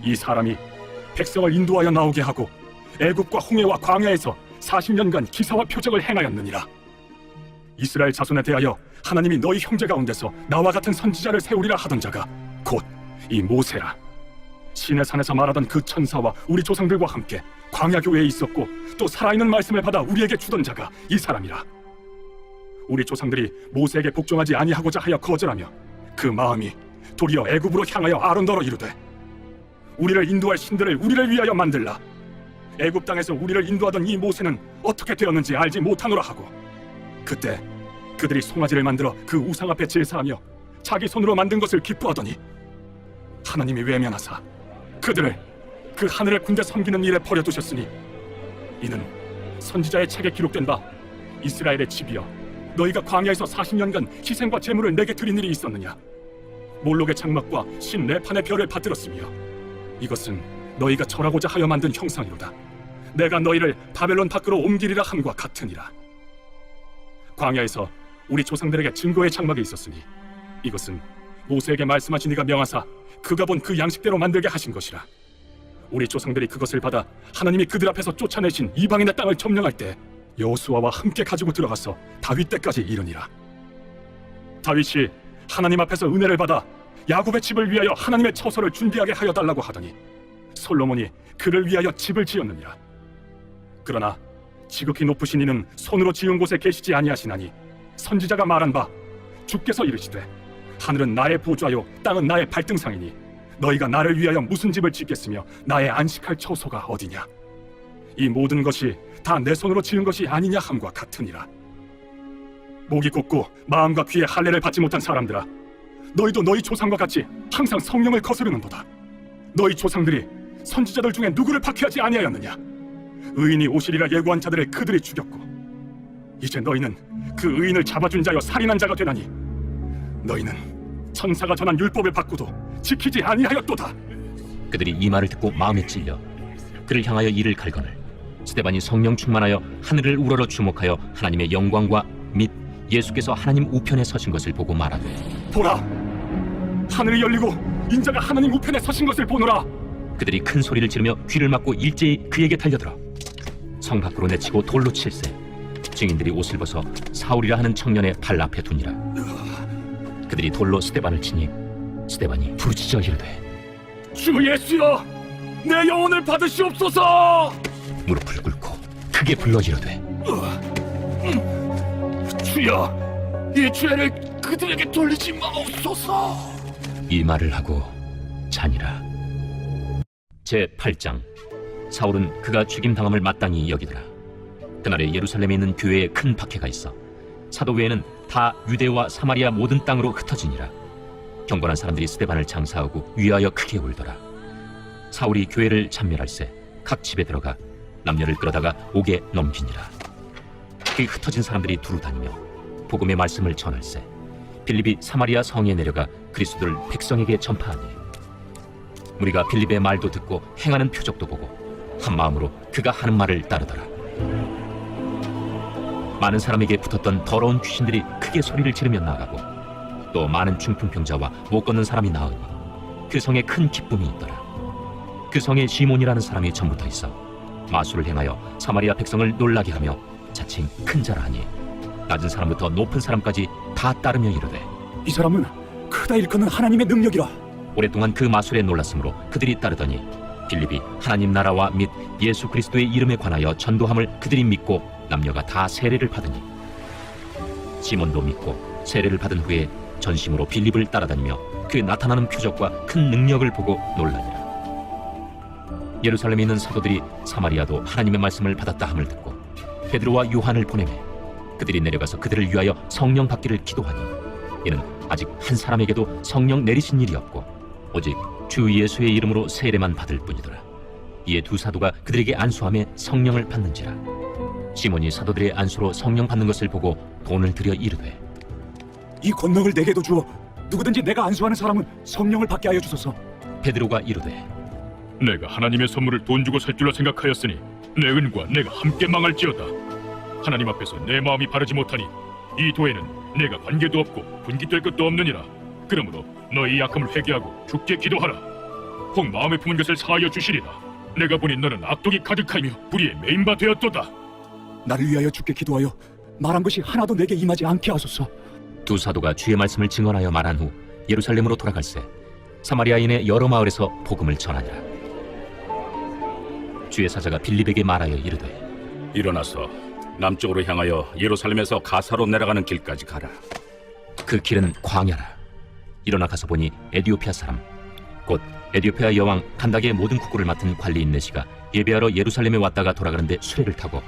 이 사람이 백성을 인도하여 나오게 하고 애굽과 홍해와 광야에서 40년간 기사와 표적을 행하였느니라. 이스라엘 자손에 대하여 하나님이 너희 형제 가운데서 나와 같은 선지자를 세우리라 하던 자가 곧 이 모세라. 시내산에서 말하던 그 천사와 우리 조상들과 함께 광야 교회에 있었고 또 살아있는 말씀을 받아 우리에게 주던 자가 이 사람이라. 우리 조상들이 모세에게 복종하지 아니하고자 하여 거절하며 그 마음이 도리어 애굽으로 향하여 아론더러 이르되 우리를 인도할 신들을 우리를 위하여 만들라. 애굽 땅에서 우리를 인도하던 이 모세는 어떻게 되었는지 알지 못하노라 하고 그때 그들이 송아지를 만들어 그 우상 앞에 제사하며 자기 손으로 만든 것을 기뻐하더니 하나님이 외면하사 그들을 그 하늘의 군대 섬기는 일에 버려두셨으니 이는 선지자의 책에 기록된 바 이스라엘의 집이여 너희가 광야에서 40년간 희생과 제물을 내게 드린 일이 있었느냐? 몰록의 장막과 신 네판의 별을 받들었으며 이것은 너희가 절하고자 하여 만든 형상이로다. 내가 너희를 바벨론 밖으로 옮기리라 함과 같으니라. 광야에서 우리 조상들에게 증거의 장막이 있었으니 이것은 모세에게 말씀하신 이가 명하사 그가 본 그 양식대로 만들게 하신 것이라. 우리 조상들이 그것을 받아 하나님이 그들 앞에서 쫓아내신 이방인의 땅을 점령할 때 여호수아와 함께 가지고 들어가서 다윗 때까지 이르니라. 다윗이 하나님 앞에서 은혜를 받아 야곱의 집을 위하여 하나님의 처소를 준비하게 하여 달라고 하더니 솔로몬이 그를 위하여 집을 지었느니라. 그러나 지극히 높으신 이는 손으로 지은 곳에 계시지 아니하시나니 선지자가 말한 바 주께서 이르시되 하늘은 나의 보좌요 땅은 나의 발등상이니 너희가 나를 위하여 무슨 집을 짓겠으며 나의 안식할 처소가 어디냐? 이 모든 것이 다 내 손으로 지은 것이 아니냐 함과 같으니라. 목이 곧고 마음과 귀에 할례를 받지 못한 사람들아, 너희도 너희 조상과 같이 항상 성령을 거스르는도다. 너희 조상들이 선지자들 중에 누구를 박해하지 아니하였느냐? 의인이 오시리라 예고한 자들을 그들이 죽였고 이제 너희는 그 의인을 잡아준 자여 살인한 자가 되나니 너희는 천사가 전한 율법을 받고도 지키지 아니하였도다. 그들이 이 말을 듣고 마음에 찔려 그를 향하여 이를 갈거늘 스데반이 성령 충만하여 하늘을 우러러 주목하여 하나님의 영광과 및 예수께서 하나님 우편에 서신 것을 보고 말하되 보라, 하늘이 열리고 인자가 하나님 우편에 서신 것을 보노라. 그들이 큰 소리를 지르며 귀를 막고 일제히 그에게 달려들어 성 밖으로 내치고 돌로 칠세. 증인들이 옷을 벗어 사울이라 하는 청년의 발 앞에 두니라. 그들이 돌로 스데반을 치니 스데반이 부르짖어 이르되 주 예수여, 내 영혼을 받으시옵소서. 무릎을 꿇고 크게 불러 이르되 주여, 이 죄를 그들에게 돌리지 마옵소서. 이 말을 하고 자니라. 제8장. 사울은 그가 죽임당함을 마땅히 여기더라. 그날에 예루살렘에 있는 교회에 큰 박해가 있어 사도 외에는 다 유대와 사마리아 모든 땅으로 흩어지니라. 경건한 사람들이 스데반을 장사하고 위하여 크게 울더라. 사울이 교회를 참멸할세 각 집에 들어가 남녀를 끌어다가 옥에 넘기니라. 그 흩어진 사람들이 두루 다니며 복음의 말씀을 전할세 빌립이 사마리아 성에 내려가 그리스도를 백성에게 전파하니 우리가 빌립의 말도 듣고 행하는 표적도 보고 한 마음으로 그가 하는 말을 따르더라. 많은 사람에게 붙었던 더러운 귀신들이 크게 소리를 지르며 나가고 또 많은 중풍병자와 못 걷는 사람이 나으니 그 성에 큰 기쁨이 있더라. 그 성에 시몬이라는 사람이 전부터 있어 마술을 행하여 사마리아 백성을 놀라게 하며 자칭 큰 자라 하니 낮은 사람부터 높은 사람까지 다 따르며 이르되 이 사람은 크다 일컫는 하나님의 능력이라. 오랫동안 그 마술에 놀랐으므로 그들이 따르더니 빌립이 하나님 나라와 및 예수 그리스도의 이름에 관하여 전도함을 그들이 믿고 남녀가 다 세례를 받으니 시몬도 믿고 세례를 받은 후에 전심으로 빌립을 따라다니며 그 나타나는 표적과 큰 능력을 보고 놀라니라. 예루살렘에 있는 사도들이 사마리아도 하나님의 말씀을 받았다 함을 듣고 베드로와 요한을 보내매 그들이 내려가서 그들을 위하여 성령 받기를 기도하니 이는 아직 한 사람에게도 성령 내리신 일이 없고 오직 주 예수의 이름으로 세례만 받을 뿐이더라. 이에 두 사도가 그들에게 안수하며 성령을 받는지라. 시몬이 사도들의 안수로 성령 받는 것을 보고 돈을 들여 이르되 이 권능을 내게도 주어 누구든지 내가 안수하는 사람은 성령을 받게 하여 주소서. 베드로가 이르되 내가 하나님의 선물을 돈 주고 살 줄로 생각하였으니 내 은과 내가 함께 망할지어다. 하나님 앞에서 내 마음이 바르지 못하니 이 도에는 내가 관계도 없고 분깃될 것도 없느니라. 그러므로 너희 약함을 회개하고 주께 기도하라. 혹 마음에 품은 것을 사하여 주시리라. 내가 보니 너는 악독이 가득하며 불의에 매인 바 되었도다. 나를 위하여 주께 기도하여 말한 것이 하나도 내게 임하지 않게 하소서. 두 사도가 주의 말씀을 증언하여 말한 후 예루살렘으로 돌아갈새 사마리아인의 여러 마을에서 복음을 전하니라. 주의 사자가 빌립에게 말하여 이르되 일어나서 남쪽으로 향하여 예루살렘에서 가사로 내려가는 길까지 가라. 그 길은 광야라. 일어나 가서 보니 에디오피아 사람 곧 에디오피아 여왕 간닥의 모든 국고를 맡은 관리인 네시가 예배하러 예루살렘에 왔다가 돌아가는데 수레를 타고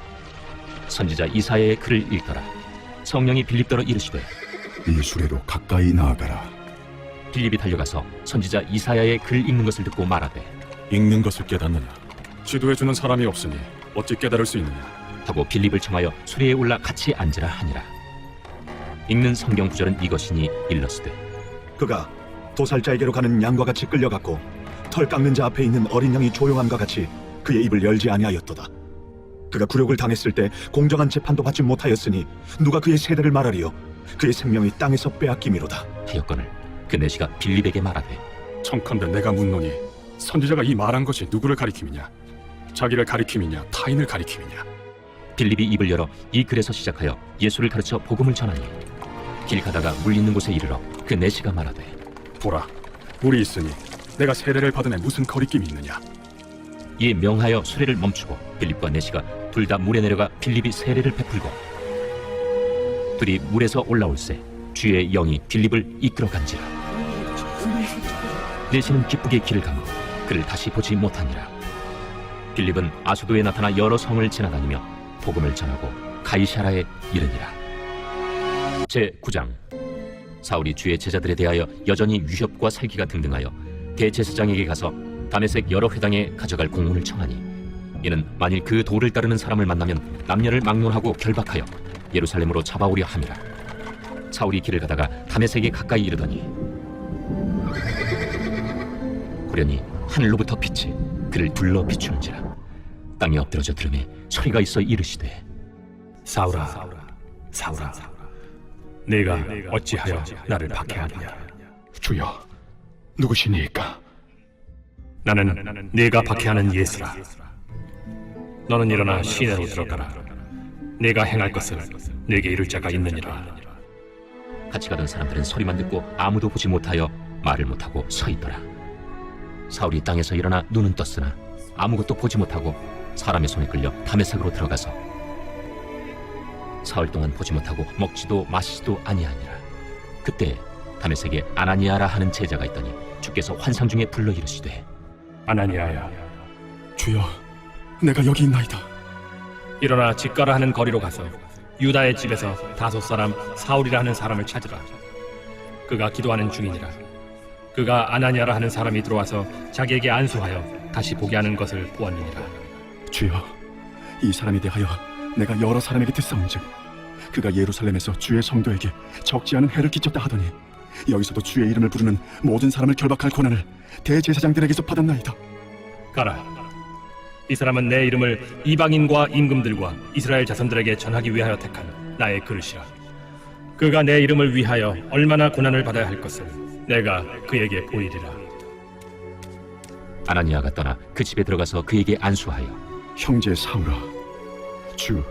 선지자 이사야의 글을 읽더라. 성령이 빌립더러 이르시되 이 수레로 가까이 나아가라. 빌립이 달려가서 선지자 이사야의 글 읽는 것을 듣고 말하되 읽는 것을 깨닫느냐? 지도해주는 사람이 없으니 어찌 깨달을 수 있느냐? 하고 빌립을 청하여 수레에 올라 같이 앉으라 하니라. 읽는 성경 구절은 이것이니 일러스되 그가 도살자에게로 가는 양과 같이 끌려갔고 털 깎는 자 앞에 있는 어린 양이 조용함과 같이 그의 입을 열지 아니하였도다. 그가 굴욕을 당했을 때 공정한 재판도 받지 못하였으니 누가 그의 세대를 말하리요? 그의 생명이 땅에서 빼앗김이로다. 하였거늘 그 내시가 빌립에게 말하되 청컨대 내가 묻노니 선지자가 이 말한 것이 누구를 가리킴이냐? 자기를 가리킴이냐? 타인을 가리킴이냐? 빌립이 입을 열어 이 글에서 시작하여 예수를 가르쳐 복음을 전하니 길 가다가 물 있는 곳에 이르러 그 내시가 말하되 보라, 물이 있으니 내가 세례를 받은 애 무슨 거리낌이 있느냐? 이에 명하여 수레를 멈추고 빌립과 내시가 둘 다 물에 내려가 빌립이 세례를 베풀고 둘이 물에서 올라올새 주의 영이 빌립을 이끌어간지라. 내시는 기쁘게 길을 가고 그를 다시 보지 못하니라. 빌립은 아수도에 나타나 여러 성을 지나다니며 복음을 전하고 가이사라에 이르니라. 제9장 사울이 주의 제자들에 대하여 여전히 위협과 살기가 등등하여 대제사장에게 가서 다메섹 여러 회당에 가져갈 공문을 청하니 이는 만일 그 도를 따르는 사람을 만나면 남녀를 막론하고 결박하여 예루살렘으로 잡아오려 함이라. 사울이 길을 가다가 다메섹에 가까이 이르더니 호련히 하늘로부터 빛이 그를 둘러 비추는지라. 땅에 엎드러져 들음에 소리가 있어 이르시되 사울아, 사울아, 네가 어찌하여 나를 박해하느냐? 주여, 누구시니까? 나는 네가 박해하는 예수라. 너는 일어나 시내로 들어가라. 네가 행할 것을 네게 이룰 자가 있느니라. 같이 가던 사람들은 소리만 듣고 아무도 보지 못하여 말을 못하고 서 있더라. 사울이 땅에서 일어나 눈은 떴으나 아무것도 보지 못하고 사람의 손에 끌려 다메섹으로 들어가서 사흘 동안 보지 못하고 먹지도 마시지도 아니하니라. 그때 다메섹에 아나니아라 하는 제자가 있더니 주께서 환상 중에 불러 이르시되 아나니아야, 주여, 내가 여기 있나이다. 일어나 집가라 하는 거리로 가서 유다의 집에서 다소 사람 사울이라 하는 사람을 찾으라. 그가 기도하는 중이니라. 그가 아나니아라 하는 사람이 들어와서 자기에게 안수하여 다시 보게 하는 것을 보았느니라. 주여, 이 사람에 대하여 내가 여러 사람에게 듣사온즉 그가 예루살렘에서 주의 성도에게 적지 않은 해를 끼쳤다 하더니 여기서도 주의 이름을 부르는 모든 사람을 결박할 권한을 대제사장들에게서 받았나이다. 가라. 이 사람은 내 이름을 이방인과 임금들과 이스라엘 자손들에게 전하기 위하여 택한 나의 그릇이라. 그가 내 이름을 위하여 얼마나 고난을 받아야 할 것을 내가 그에게 보이리라. 아나니아가 떠나 그 집에 들어가서 그에게 안수하여 형제 사울아, 주,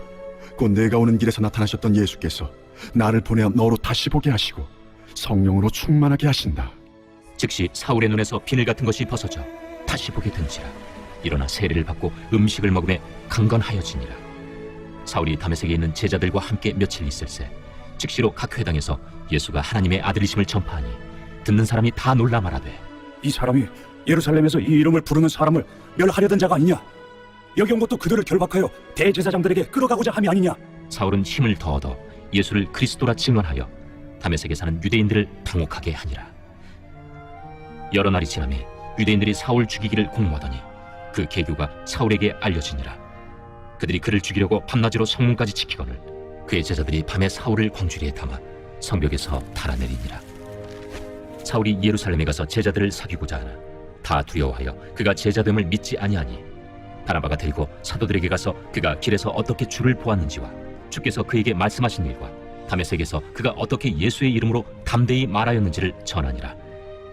곧 내가 오는 길에서 나타나셨던 예수께서 나를 보내어 너로 다시 보게 하시고 성령으로 충만하게 하신다. 즉시 사울의 눈에서 비늘 같은 것이 벗어져 다시 보게 된지라. 일어나 세례를 받고 음식을 먹음에 강건하여지니라. 사울이 다메섹에 있는 제자들과 함께 며칠 있을새 즉시로 각 회당에서 예수가 하나님의 아들이심을 전파하니 듣는 사람이 다 놀라 말하되 이 사람이 예루살렘에서 이 이름을 부르는 사람을 멸하려던 자가 아니냐? 여기 온 것도 그들을 결박하여 대제사장들에게 끌어가고자 함이 아니냐? 사울은 힘을 더 얻어 예수를 그리스도라 증언하여 다메섹에 사는 유대인들을 당혹하게 하니라. 여러 날이 지나매 유대인들이 사울 죽이기를 공모하더니 그 계교가 사울에게 알려지니라. 그들이 그를 죽이려고 밤낮으로 성문까지 지키거늘 그의 제자들이 밤에 사울을 광주리에 담아 성벽에서 달아내리니라. 사울이 예루살렘에 가서 제자들을 사귀고자 하나 다 두려워하여 그가 제자됨을 믿지 아니하니 바나바가 데리고 사도들에게 가서 그가 길에서 어떻게 주를 보았는지와 주께서 그에게 말씀하신 일과 다메섹에서 그가 어떻게 예수의 이름으로 담대히 말하였는지를 전하니라.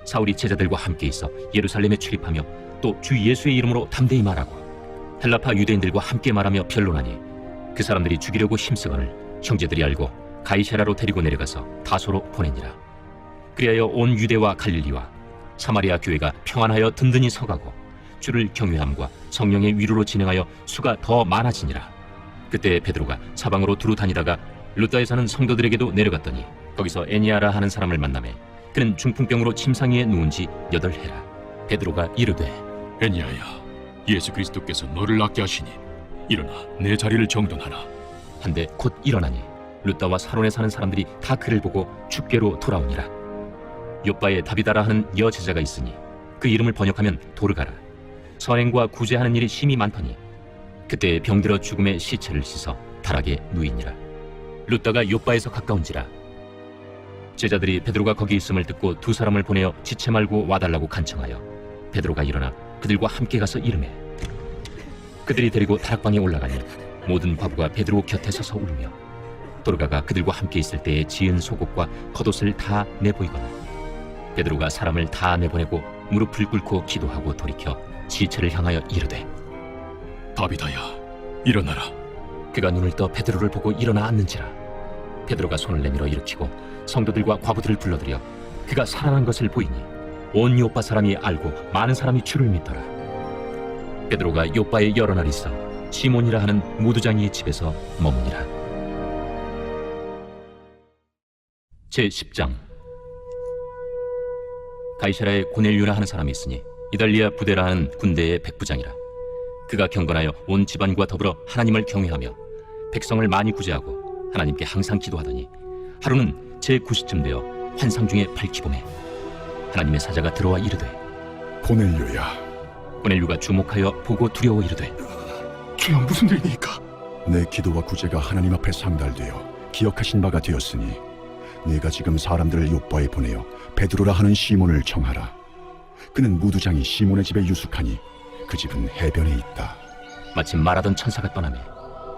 사울이 제자들과 함께 있어 예루살렘에 출입하며 또 주 예수의 이름으로 담대히 말하고 헬라파 유대인들과 함께 말하며 변론하니 그 사람들이 죽이려고 힘쓰거늘 형제들이 알고 가이사라로 데리고 내려가서 다소로 보내니라. 그리하여 온 유대와 갈릴리와 사마리아 교회가 평안하여 든든히 서가고 주를 경외함과 성령의 위로로 진행하여 수가 더 많아지니라. 그때 베드로가 사방으로 두루 다니다가 루다에 사는 성도들에게도 내려갔더니 거기서 애니아라 하는 사람을 만나매 그는 중풍병으로 침상위에 누운 지 8해라. 베드로가 이르되 애니아야, 예수 그리스도께서 너를 낫게 하시니 일어나 내 자리를 정돈하라. 한데 곧 일어나니 루다와 사론에 사는 사람들이 다 그를 보고 주께로 돌아오니라. 요바에 다비다라 하는 여제자가 있으니 그 이름을 번역하면 도르가라. 선행과 구제하는 일이 심히 많더니 그때 병들어 죽음의 시체를 씻어 다락에 누이니라. 루다가 요바에서 가까운지라 제자들이 베드로가 거기 있음을 듣고 두 사람을 보내어 지체 말고 와달라고 간청하여 베드로가 일어나 그들과 함께 가서 이르매 그들이 데리고 다락방에 올라가니 모든 과부가 베드로 곁에 서서 울며 도르가가 그들과 함께 있을 때에 지은 속옷과 겉옷을 다 내보이거나 베드로가 사람을 다 내보내고 무릎을 꿇고 기도하고 돌이켜 지체를 향하여 이르되 다비다야, 일어나라. 그가 눈을 떠 베드로를 보고 일어나 앉는지라 베드로가 손을 내밀어 일으키고 성도들과 과부들을 불러들여 그가 살아난 것을 보이니 온 요빠 사람이 알고 많은 사람이 주를 믿더라. 베드로가 요빠에 여러 날 있어 시몬이라 하는 무두장이의 집에서 머무니라. 제10장. 가이사라에 고넬료라 하는 사람이 있으니 이달리아 부대라 하는 군대의 백부장이라. 그가 경건하여 온 집안과 더불어 하나님을 경외하며 백성을 많이 구제하고 하나님께 항상 기도하더니 하루는 제9시쯤 되어 환상 중에 밝히봄에 하나님의 사자가 들어와 이르되 고넬료야, 고넬료가 주목하여 보고 두려워 이르되 주여, 무슨 일이니까? 내 기도와 구제가 하나님 앞에 상달되어 기억하신 바가 되었으니 네가 지금 사람들을 요빠에 보내어 베드로라 하는 시몬을 청하라. 그는 무두장이 시몬의 집에 유숙하니 그 집은 해변에 있다. 마침 말하던 천사가 떠나매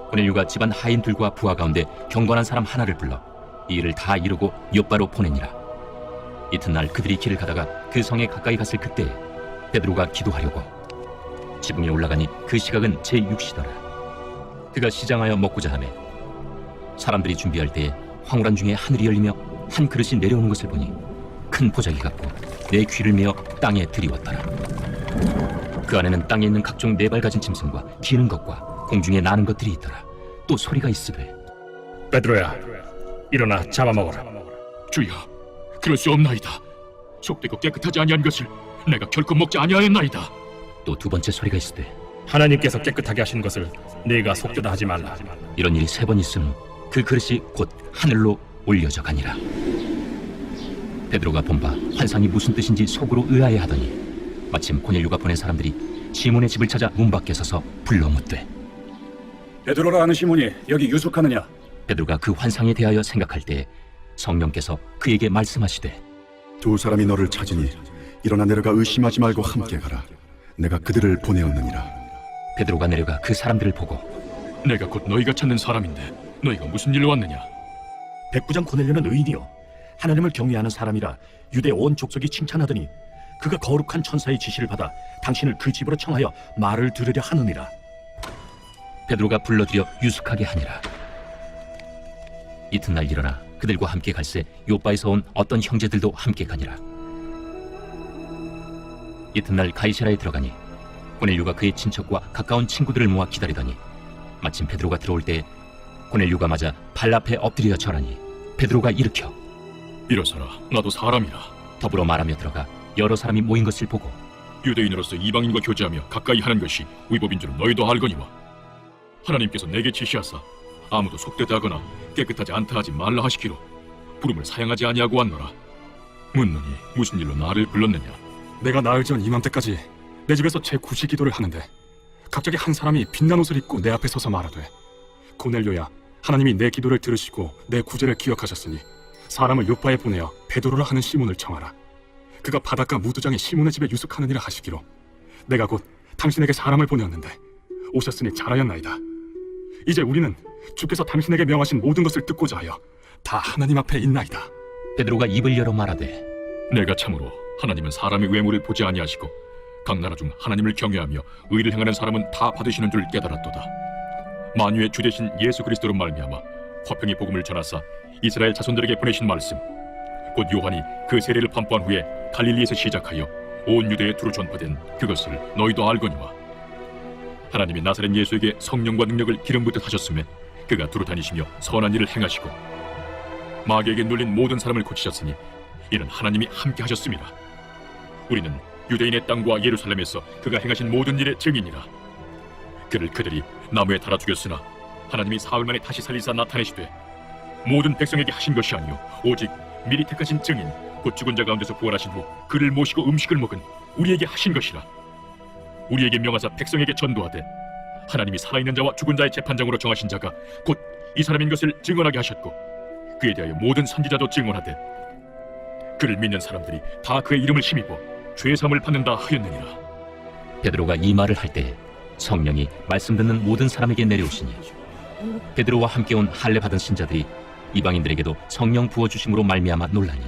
고넬료가 집안 하인들과 부하 가운데 경건한 사람 하나를 불러 이 일을 다 이루고 요빠로 보내니라. 이튿날 그들이 길을 가다가 그 성에 가까이 갔을 그때에 베드로가 기도하려고 지붕에 올라가니 그 시각은 제6시더라. 그가 시장하여 먹고자 하매 사람들이 준비할 때에 황홀한 중에 하늘이 열리며 한 그릇이 내려오는 것을 보니 큰 보자기 같고 내 귀를 메어 땅에 들이웠더라. 그 안에는 땅에 있는 각종 네 발 가진 짐승과 기는 것과 공중에 나는 것들이 있더라. 또 소리가 있으되 베드로야, 일어나 잡아먹어라. 주여, 그럴 수 없나이다. 속되고 깨끗하지 아니한 것을 내가 결코 먹지 아니하였나이다. 또 두 번째 소리가 있으되 하나님께서 깨끗하게 하신 것을 네가 속되다 하지 말라. 이런 일이 3번 있은 후 그 그릇이 곧 하늘로 올려져 가니라. 베드로가 본바 환상이 무슨 뜻인지 속으로 의아해하더니 마침 고넬료가 보낸 사람들이 시몬의 집을 찾아 문 밖에 서서 불러 묻되 베드로라 하는 시몬이 여기 유숙하느냐? 베드로가 그 환상에 대하여 생각할 때에 성령께서 그에게 말씀하시되 두 사람이 너를 찾으니 일어나 내려가 의심하지 말고 함께 가라. 내가 그들을 보내었느니라. 베드로가 내려가 그 사람들을 보고 내가 곧 너희가 찾는 사람인데 너희가 무슨 일로 왔느냐? 백부장 고넬료는 의인이요 하나님을 경외하는 사람이라 유대 온 족속이 칭찬하더니 그가 거룩한 천사의 지시를 받아 당신을 그 집으로 청하여 말을 들으려 하느니라. 베드로가 불러들여 유숙하게 하니라. 이튿날 일어나 그들과 함께 갈새 요빠에서 온 어떤 형제들도 함께 가니라. 이튿날 가이사라에 들어가니 고넬료가 그의 친척과 가까운 친구들을 모아 기다리더니 마침 베드로가 들어올 때 고넬료가 맞아 발 앞에 엎드려 절하니 베드로가 일으켜 일어서라, 나도 사람이라. 더불어 말하며 들어가 여러 사람이 모인 것을 보고 유대인으로서 이방인과 교제하며 가까이 하는 것이 위법인 줄은 너희도 알거니와 하나님께서 내게 지시하사 아무도 속되다 하거나 깨끗하지 않다 하지 말라 하시기로 부름을 사양하지 아니하고 왔노라. 묻노니 무슨 일로 나를 불렀느냐? 내가 나흘 전 이맘때까지 내 집에서 제9시 기도를 하는데 갑자기 한 사람이 빛난 옷을 입고 내 앞에 서서 말하되 고넬료야, 하나님이 내 기도를 들으시고 내 구제를 기억하셨으니 사람을 요빠에 보내어 베드로라 하는 시몬을 청하라. 그가 바닷가 무두장의 시몬의 집에 유숙하느니라 하시기로 내가 곧 당신에게 사람을 보내었는데 오셨으니 잘하였나이다. 이제 우리는 주께서 당신에게 명하신 모든 것을 듣고자 하여 다 하나님 앞에 있나이다. 베드로가 입을 열어 말하되 내가 참으로 하나님은 사람의 외모를 보지 아니하시고 각 나라 중 하나님을 경외하며 의를 행하는 사람은 다 받으시는 줄 깨달았도다. 만유의 주 되신 예수 그리스도로 말미암아 화평의 복음을 전하사 이스라엘 자손들에게 보내신 말씀 곧 요한이 그 세례를 판포한 후에 갈릴리에서 시작하여 온 유대에 두루 전파된 그것을 너희도 알거니와 하나님이 나사렛 예수에게 성령과 능력을 기름 붓듯 하셨음에 그가 두루 다니시며 선한 일을 행하시고 마귀에게 눌린 모든 사람을 고치셨으니 이는 하나님이 함께 하셨음이라. 우리는 유대인의 땅과 예루살렘에서 그가 행하신 모든 일의 증인이라. 그들이 나무에 달아 죽였으나 하나님이 사흘 만에 다시 살리사 나타내시되 모든 백성에게 하신 것이 아니요 오직 미리 택하신 증인 곧 죽은 자 가운데서 부활하신 후 그를 모시고 음식을 먹은 우리에게 하신 것이라. 우리에게 명하사 백성에게 전도하되 하나님이 살아있는 자와 죽은 자의 재판장으로 정하신 자가 곧 이 사람인 것을 증언하게 하셨고 그에 대하여 모든 선지자도 증언하되 그를 믿는 사람들이 다 그의 이름을 힘입어 죄사함을 받는다 하였느니라. 베드로가 이 말을 할 때 성령이 말씀 듣는 모든 사람에게 내려오시니 베드로와 함께 온 할례 받은 신자들이 이방인들에게도 성령 부어 주심으로 말미암아 놀라니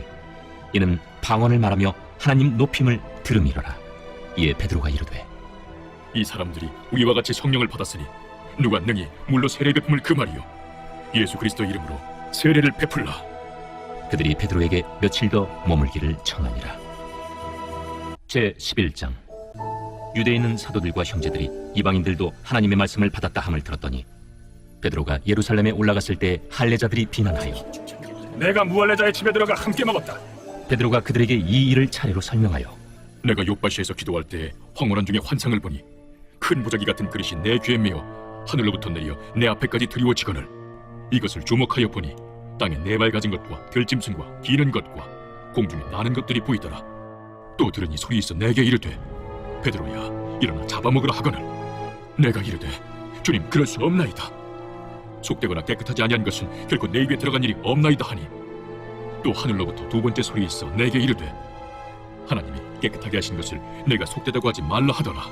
이는 방언을 말하며 하나님 높임을 들음이로라. 이에 베드로가 이르되 이 사람들이 우리와 같이 성령을 받았으니 누가 능히 물로 세례 베품을 금하리요. 예수 그리스도 이름으로 세례를 베풀라. 그들이 베드로에게 며칠 더 머물기를 청하니라. 제 11장. 유대에 있는 사도들과 형제들이 이방인들도 하나님의 말씀을 받았다 함을 들었더니 베드로가 예루살렘에 올라갔을 때 할례자들이 비난하여 내가 무할례자의 집에 들어가 함께 먹었다. 베드로가 그들에게 이 일을 차례로 설명하여 내가 욥바시에서 기도할 때 황홀한 중에 환상을 보니 큰 무더기 같은 그릇이 내 귀에 메어 하늘로부터 내려 내 앞에까지 드리워지거늘 이것을 주목하여 보니 땅에 네 발 가진 것과 들짐승과 기는 것과 공중에 나는 것들이 보이더라. 또 들으니 소리 있어 내게 이르되 베드로야 일어나 잡아먹으라 하거늘 내가 이르되 주님 그럴 수 없나이다. 속되거나 깨끗하지 아니한 것은 결코 내 입에 들어간 일이 없나이다 하니 또 하늘로부터 두 번째 소리 있어 내게 이르되 하나님이 깨끗하게 하신 것을 내가 속되다고 하지 말라 하더라.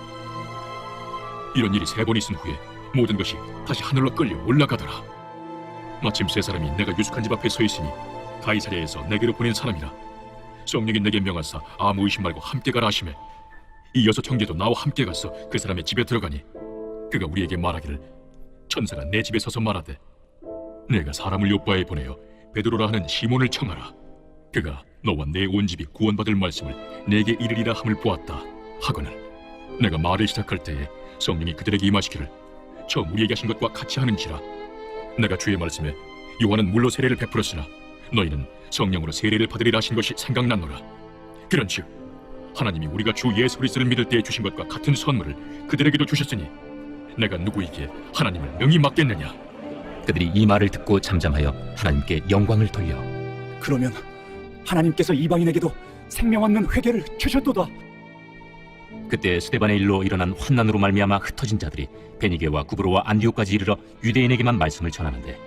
이런 일이 세 번 있은 후에 모든 것이 다시 하늘로 끌려 올라가더라. 마침 세 사람이 내가 유숙한 집 앞에 서 있으니 가이사랴에서 내게로 보낸 사람이라. 성령이 내게 명하사 아무 의심 말고 함께 가라 하시매 이 여섯 형제도 나와 함께 가서 그 사람의 집에 들어가니 그가 우리에게 말하기를 천사가 내 집에 서서 말하되 내가 사람을 요바에 보내어 베드로라 하는 시몬을 청하라. 그가 너와 내 온 집이 구원받을 말씀을 내게 이르리라 함을 보았다 하거늘 내가 말을 시작할 때에 성령이 그들에게 임하시기를 처음 우리에게 하신 것과 같이 하는지라. 내가 주의 말씀에 요한은 물로 세례를 베풀었으나 너희는 성령으로 세례를 받으리라 하신 것이 생각났노라. 그런즉 하나님이 우리가 주 예수 그리스도를 믿을 때에 주신 것과 같은 선물을 그들에게도 주셨으니 내가 누구에게 하나님을 능히 맡겠느냐. 그들이 이 말을 듣고 잠잠하여 하나님께 영광을 돌려 그러면 하나님께서 이방인에게도 생명 얻는 회개를 주셨도다. 그때 스데반의 일로 일어난 환난으로 말미암아 흩어진 자들이 베니게와 구브로와 안디옥까지 이르러 유대인에게만 말씀을 전하는데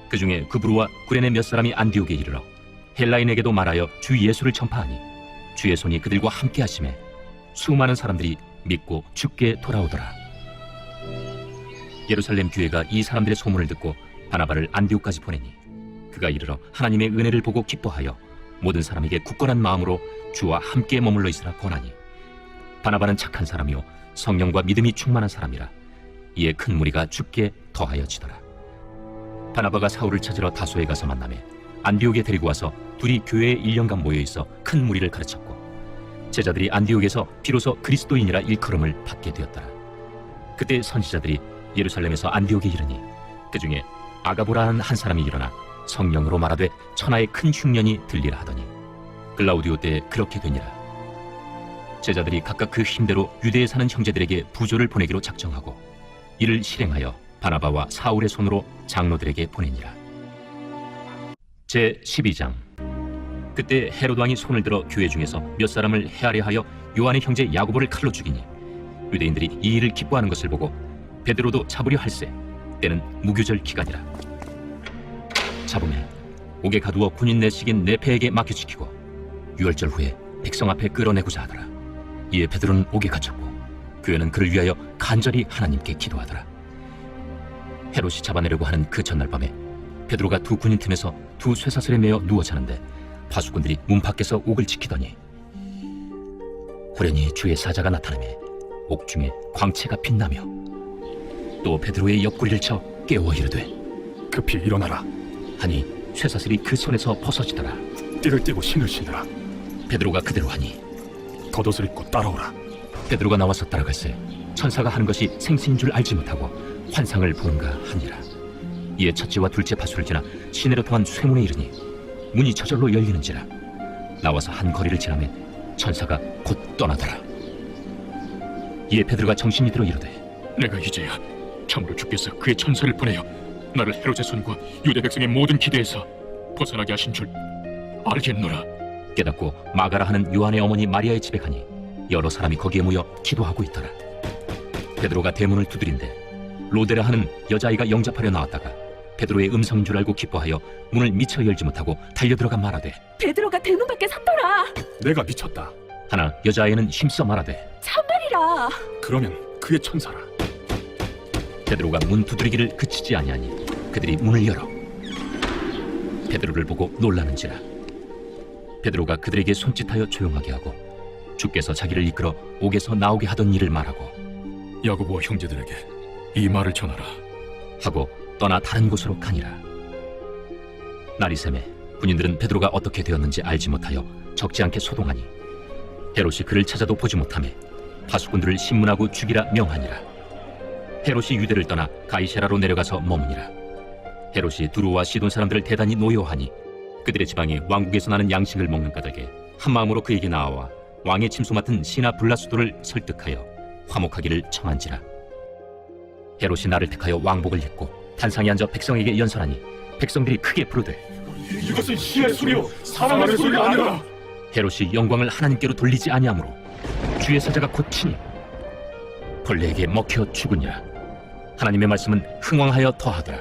그 중에 구브로와 구레네 몇 사람이 안디옥에 이르러 헬라인에게도 말하여 주 예수를 전파하니 주의 손이 그들과 함께 하심에 수많은 사람들이 믿고 주께 돌아오더라. 예루살렘 교회가 이 사람들의 소문을 듣고 바나바를 안디옥까지 보내니 그가 이르러 하나님의 은혜를 보고 기뻐하여 모든 사람에게 굳건한 마음으로 주와 함께 머물러 있으라 권하니 바나바는 착한 사람이요 성령과 믿음이 충만한 사람이라. 이에 큰 무리가 주께 더하여지더라. 바나바가 사울을 찾으러 다소에 가서 만나매 안디옥에 데리고 와서 둘이 교회에 1년간 모여있어 큰 무리를 가르쳤고 제자들이 안디옥에서 비로소 그리스도인이라 일컬음을 받게 되었더라. 그때 선지자들이 예루살렘에서 안디옥에 이르니 그 중에 아가보라는 한 사람이 일어나 성령으로 말하되 천하의 큰 흉년이 들리라 하더니 글라우디오 때 그렇게 되니라. 제자들이 각각 그 힘대로 유대에 사는 형제들에게 부조를 보내기로 작정하고 이를 실행하여 바나바와 사울의 손으로 장로들에게 보내니라. 제 12장. 그때 헤롯 왕이 손을 들어 교회 중에서 몇 사람을 해하려 하여 요한의 형제 야고보를 칼로 죽이니 유대인들이 이 일을 기뻐하는 것을 보고 베드로도 잡으려 할세 때는 무교절 기간이라. 잡으면 옥에 가두어 군인 내식인 네페에게 맡겨지키고 유월절 후에 백성 앞에 끌어내고자 하더라. 이에 베드로는 옥에 갇혔고 교회는 그를 위하여 간절히 하나님께 기도하더라. 헤롯이 잡아내려고 하는 그 전날 밤에 베드로가 두 군인 틈에서 두 쇠사슬에 매어 누워 자는데 파수꾼들이 문 밖에서 옥을 지키더니 호련히 주의 사자가 나타나매 옥중에 광채가 빛나며 또 베드로의 옆구리를 쳐 깨워 이르되 급히 일어나라. 하니 쇠사슬이 그 손에서 벗어지더라. 띠를 띠고 신을 신으라. 베드로가 그대로 하니 겉옷을 입고 따라오라. 베드로가 나와서 따라갈새 천사가 하는 것이 생신인 줄 알지 못하고 환상을 보는가 하니라. 이에 첫째와 둘째 파수를 지나 시내로 통한 쇠문에 이르니 문이 저절로 열리는지라. 나와서 한 거리를 지나매 천사가 곧 떠나더라. 이에 베드로가 정신이 들어 이르되 내가 이제야 참으로 주께서 그의 천사를 보내어 나를 헤롯의 손과 유대 백성의 모든 기대에서 벗어나게 하신 줄 알겠노라. 깨닫고 마가라 하는 요한의 어머니 마리아의 집에 가니 여러 사람이 거기에 모여 기도하고 있더라. 베드로가 대문을 두드린데 로데라 하는 여자아이가 영접하려 나왔다가 베드로의 음성인 줄 알고 기뻐하여 문을 미처 열지 못하고 달려들어가 말하되 베드로가 대문 밖에 섰더라. 내가 미쳤다. 하나 여자아이는 힘써 말하되 참말이라. 그러면 그의 천사라. 베드로가 문 두드리기를 그치지 아니하니 그들이 문을 열어 베드로를 보고 놀라는지라. 베드로가 그들에게 손짓하여 조용하게 하고 주께서 자기를 이끌어 옥에서 나오게 하던 일을 말하고 야고보와 형제들에게 이 말을 전하라. 하고 떠나 다른 곳으로 가니라. 날이 새매 군인들은 베드로가 어떻게 되었는지 알지 못하여 적지 않게 소동하니 헤롯이 그를 찾아도 보지 못하매 파수꾼들을 신문하고 죽이라 명하니라. 헤롯이 유대를 떠나 가이사라로 내려가서 머무니라. 헤롯이 두루와 시돈 사람들을 대단히 노여하니 그들의 지방에 왕국에서 나는 양식을 먹는 까닭에 한 마음으로 그에게 나아와 왕의 침소 맡은 시나 블라수도를 설득하여 화목하기를 청한지라. 헤롯이 나를 택하여 왕복을 입고 단상에 앉아 백성에게 연설하니 백성들이 크게 부르되 이것은 신의 소리요 사람의 소리가 아니라. 헤롯이 영광을 하나님께로 돌리지 아니하므로 주의 사자가 곧 치니 벌레에게 먹혀 죽으니라. 하나님의 말씀은 흥왕하여 더하더라.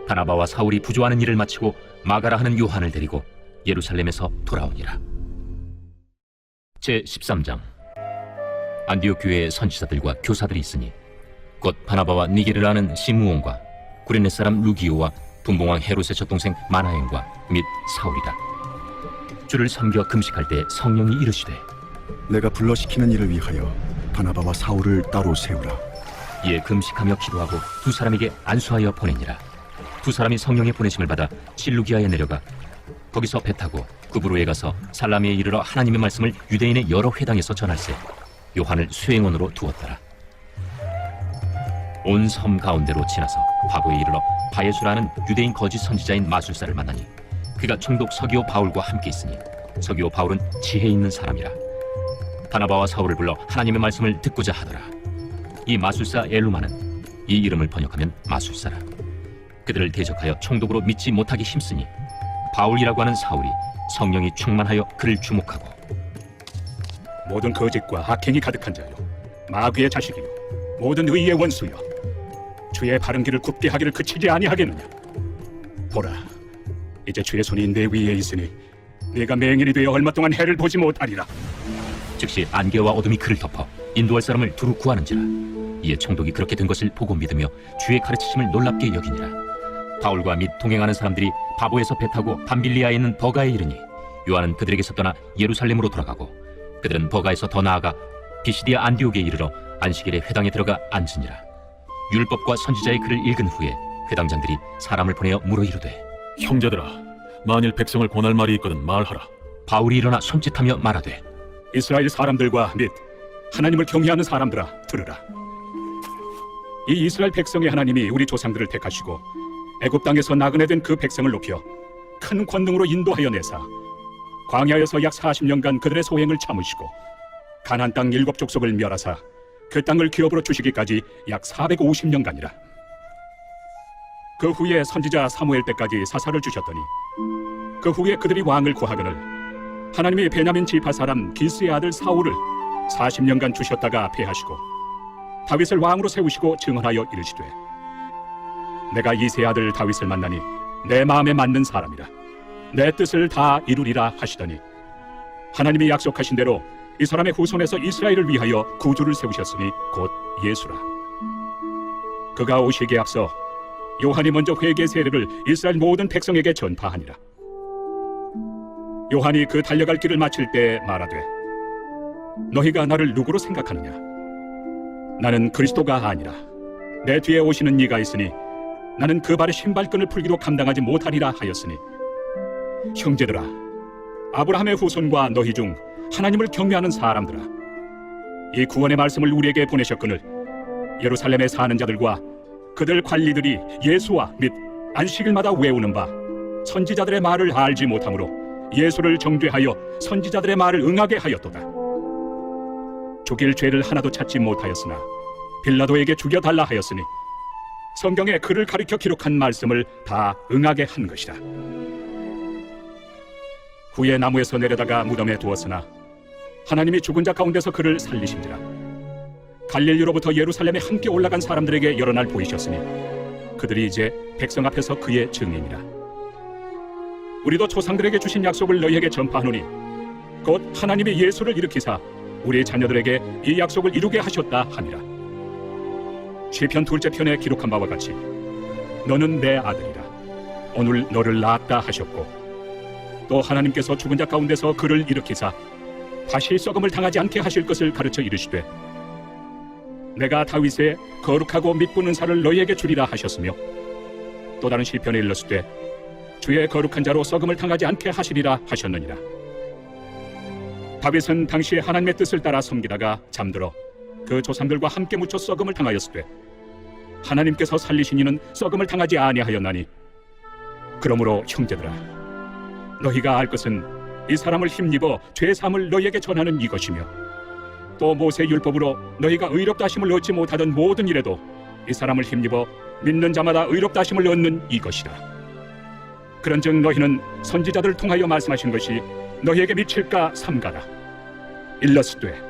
바나바와 사울이 부조하는 일을 마치고 마가라 하는 요한을 데리고 예루살렘에서 돌아오니라. 제13장. 안디옥 교회에 선지자들과 교사들이 있으니 곧 바나바와 니게르라는 시므온과 구레네 사람 루기오와 분봉왕 헤롯의 젖동생 마나엔과 및 사울이다. 주를 섬겨 금식할 때 성령이 이르시되 내가 불러시키는 일을 위하여 바나바와 사울을 따로 세우라. 이에 금식하며 기도하고 두 사람에게 안수하여 보내니라. 두 사람이 성령의 보내심을 받아 실루기아에 내려가 거기서 배 타고 구브로에 가서 살라미에 이르러 하나님의 말씀을 유대인의 여러 회당에서 전할세 요한을 수행원으로 두었더라. 온 섬 가운데로 지나서 바보에 이르러 바예수라는 유대인 거짓 선지자인 마술사를 만나니 그가 총독 서기오 바울과 함께 있으니 서기오 바울은 지혜 있는 사람이라. 바나바와 사울을 불러 하나님의 말씀을 듣고자 하더라. 이 마술사 엘루마는 이 이름을 번역하면 마술사라. 그들을 대적하여 총독으로 믿지 못하게 힘쓰니 바울이라고 하는 사울이 성령이 충만하여 그를 주목하고 모든 거짓과 악행이 가득한 자요 마귀의 자식이요 모든 의의 원수요 주의 바른 길을 굽게 하기를 그치지 아니하겠느냐. 보라, 이제 주의 손이 내 위에 있으니 네가 맹인이 되어 얼마 동안 해를 보지 못하리라. 즉시 안개와 어둠이 그를 덮어 인도할 사람을 두루 구하는지라. 이에 총독이 그렇게 된 것을 보고 믿으며 주의 가르치심을 놀랍게 여기니라. 바울과 및 동행하는 사람들이 바보에서 배 타고 밤빌리아에 있는 버가에 이르니 요한은 그들에게서 떠나 예루살렘으로 돌아가고 그들은 버가에서 더 나아가 비시디아 안디옥에 이르러 안식일에 회당에 들어가 앉으니라. 율법과 선지자의 글을 읽은 후에 회당장들이 사람을 보내어 물어 이르되 형제들아, 만일 백성을 권할 말이 있거든 말하라. 바울이 일어나 손짓하며 말하되 이스라엘 사람들과 및 하나님을 경외하는 사람들아 들으라. 이 이스라엘 백성의 하나님이 우리 조상들을 택하시고 애굽 땅에서 나그네 된 그 백성을 높여 큰 권능으로 인도하여 내사 광야에서 약 40년간 그들의 소행을 참으시고 가나안 땅 7 족속을 멸하사 그 땅을 기업으로 주시기까지 약 450년간이라. 그 후에 선지자 사무엘 때까지 사사를 주셨더니 그 후에 그들이 왕을 구하거늘 하나님이 베냐민 지파 사람 기스의 아들 사울을 40년간 주셨다가 패하시고 다윗을 왕으로 세우시고 증언하여 이르시되 내가 이새의 아들 다윗을 만나니 내 마음에 맞는 사람이라 내 뜻을 다 이루리라 하시더니 하나님이 약속하신 대로 이 사람의 후손에서 이스라엘을 위하여 구주를 세우셨으니 곧 예수라. 그가 오시기에 앞서 요한이 먼저 회개 세례를 이스라엘 모든 백성에게 전파하니라. 요한이 그 달려갈 길을 마칠 때 말하되 너희가 나를 누구로 생각하느냐? 나는 그리스도가 아니라 내 뒤에 오시는 이가 있으니 나는 그 발의 신발끈을 풀기도 감당하지 못하리라 하였으니 형제들아, 아브라함의 후손과 너희 중 하나님을 경외하는 사람들아, 이 구원의 말씀을 우리에게 보내셨거늘 예루살렘에 사는 자들과 그들 관리들이 예수와 및 안식일마다 외우는 바 선지자들의 말을 알지 못하므로 예수를 정죄하여 선지자들의 말을 응하게 하였도다. 죽일 죄를 하나도 찾지 못하였으나 빌라도에게 죽여달라 하였으니 성경에 그를 가리켜 기록한 말씀을 다 응하게 한 것이다. 후에 나무에서 내려다가 무덤에 두었으나 하나님이 죽은 자 가운데서 그를 살리신지라. 갈릴리로부터 예루살렘에 함께 올라간 사람들에게 여러 날 보이셨으니 그들이 이제 백성 앞에서 그의 증인이라. 우리도 조상들에게 주신 약속을 너희에게 전파하노니 곧 하나님이 예수를 일으키사 우리 자녀들에게 이 약속을 이루게 하셨다 함이라. 시편 둘째 편에 기록한 바와 같이 너는 내 아들이라 오늘 너를 낳았다 하셨고, 또 하나님께서 죽은 자 가운데서 그를 일으키사 다시 썩음을 당하지 않게 하실 것을 가르쳐 이르시되 내가 다윗의 거룩하고 믿부는 살을 너희에게 주리라 하셨으며, 또 다른 시편에 일렀으되 주의 거룩한 자로 썩음을 당하지 않게 하시리라 하셨느니라. 다윗은 당시에 하나님의 뜻을 따라 섬기다가 잠들어 그 조상들과 함께 묻혀 썩음을 당하였으되 하나님께서 살리신 이는 썩음을 당하지 아니하였나니, 그러므로 형제들아 너희가 알 것은 이 사람을 힘입어 죄 사함을 너희에게 전하는 이것이며, 또 모세 율법으로 너희가 의롭다 하심을 얻지 못하던 모든 일에도 이 사람을 힘입어 믿는 자마다 의롭다 하심을 얻는 이것이라. 그런즉 너희는 선지자들을 통하여 말씀하신 것이 너희에게 미칠까 삼가라. 일러스되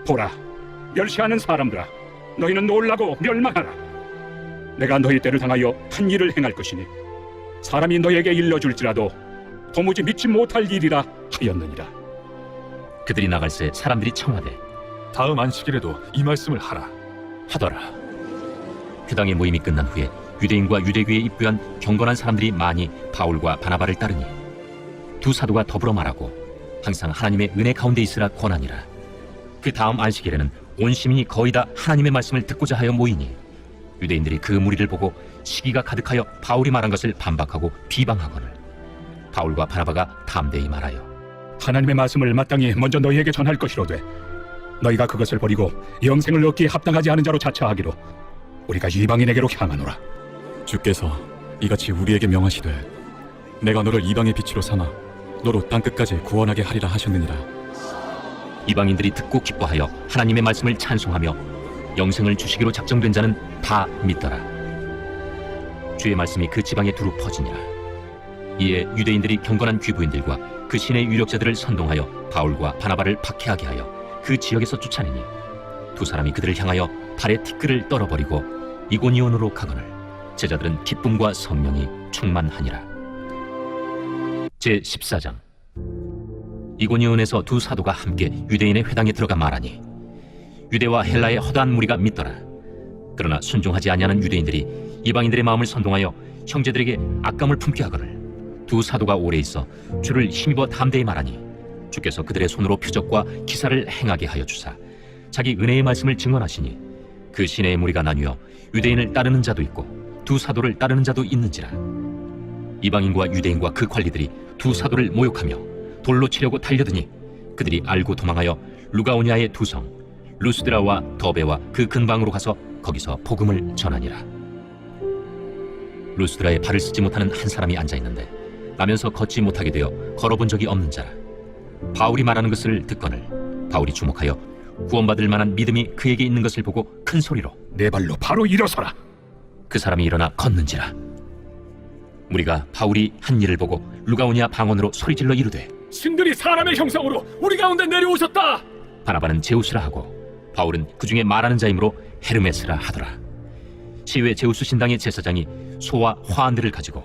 보라, 멸시하는 사람들아 너희는 놀라고 멸망하라. 내가 너희 때를 당하여 한 일을 행할 것이니 사람이 너희에게 일러줄지라도 도무지 믿지 못할 일이라 하였느니라. 그들이 나갈새 사람들이 청하되 다음 안식일에도 이 말씀을 하라 하더라. 회당의 모임이 끝난 후에 유대인과 유대교에 입부한 경건한 사람들이 많이 바울과 바나바를 따르니 두 사도가 더불어 말하고 항상 하나님의 은혜 가운데 있으라 권하니라. 그 다음 안식일에는 온 시민이 거의 다 하나님의 말씀을 듣고자 하여 모이니 유대인들이 그 무리를 보고 시기가 가득하여 바울이 말한 것을 반박하고 비방하거늘 바울과 바나바가 담대히 말하여 하나님의 말씀을 마땅히 먼저 너희에게 전할 것이로되 너희가 그것을 버리고 영생을 얻기에 합당하지 않은 자로 자처하기로 우리가 이방인에게로 향하노라. 주께서 이같이 우리에게 명하시되 내가 너를 이방의 빛으로 삼아 너로 땅끝까지 구원하게 하리라 하셨느니라. 이방인들이 듣고 기뻐하여 하나님의 말씀을 찬송하며 영생을 주시기로 작정된 자는 다 믿더라. 주의 말씀이 그 지방에 두루 퍼지니라. 이에 유대인들이 경건한 귀부인들과 그 신의 유력자들을 선동하여 바울과 바나바를 박해하게 하여 그 지역에서 쫓아내니 두 사람이 그들을 향하여 발에 티끌을 떨어버리고 이고니온으로 가거늘 제자들은 기쁨과 성령이 충만하니라. 제14장. 이고니온에서 두 사도가 함께 유대인의 회당에 들어가 말하니 유대와 헬라의 허다한 무리가 믿더라. 그러나 순종하지 아니하는 유대인들이 이방인들의 마음을 선동하여 형제들에게 악감을 품게 하거늘 두 사도가 오래 있어 주를 힘입어 담대히 말하니 주께서 그들의 손으로 표적과 기사를 행하게 하여 주사 자기 은혜의 말씀을 증언하시니 그 시내의 무리가 나뉘어 유대인을 따르는 자도 있고 두 사도를 따르는 자도 있는지라. 이방인과 유대인과 그 관리들이 두 사도를 모욕하며 돌로 치려고 달려드니 그들이 알고 도망하여 루가오냐의 두 성 루스드라와 더베와 그 근방으로 가서 거기서 복음을 전하니라. 루스드라에 발을 쓰지 못하는 한 사람이 앉아있는데 나면서 걷지 못하게 되어 걸어본 적이 없는 자라. 바울이 말하는 것을 듣거늘 바울이 주목하여 구원받을 만한 믿음이 그에게 있는 것을 보고 큰 소리로 내 발로 바로 일어서라. 그 사람이 일어나 걷는지라. 무리가 바울이 한 일을 보고 루가오냐 방언으로 소리질러 이르되 신들이 사람의 형상으로 우리 가운데 내려오셨다. 바나바는 제우스라 하고 바울은 그 중에 말하는 자이므로 헤르메스라 하더라. 시외 제우스 신당의 제사장이 소와 화환들을 가지고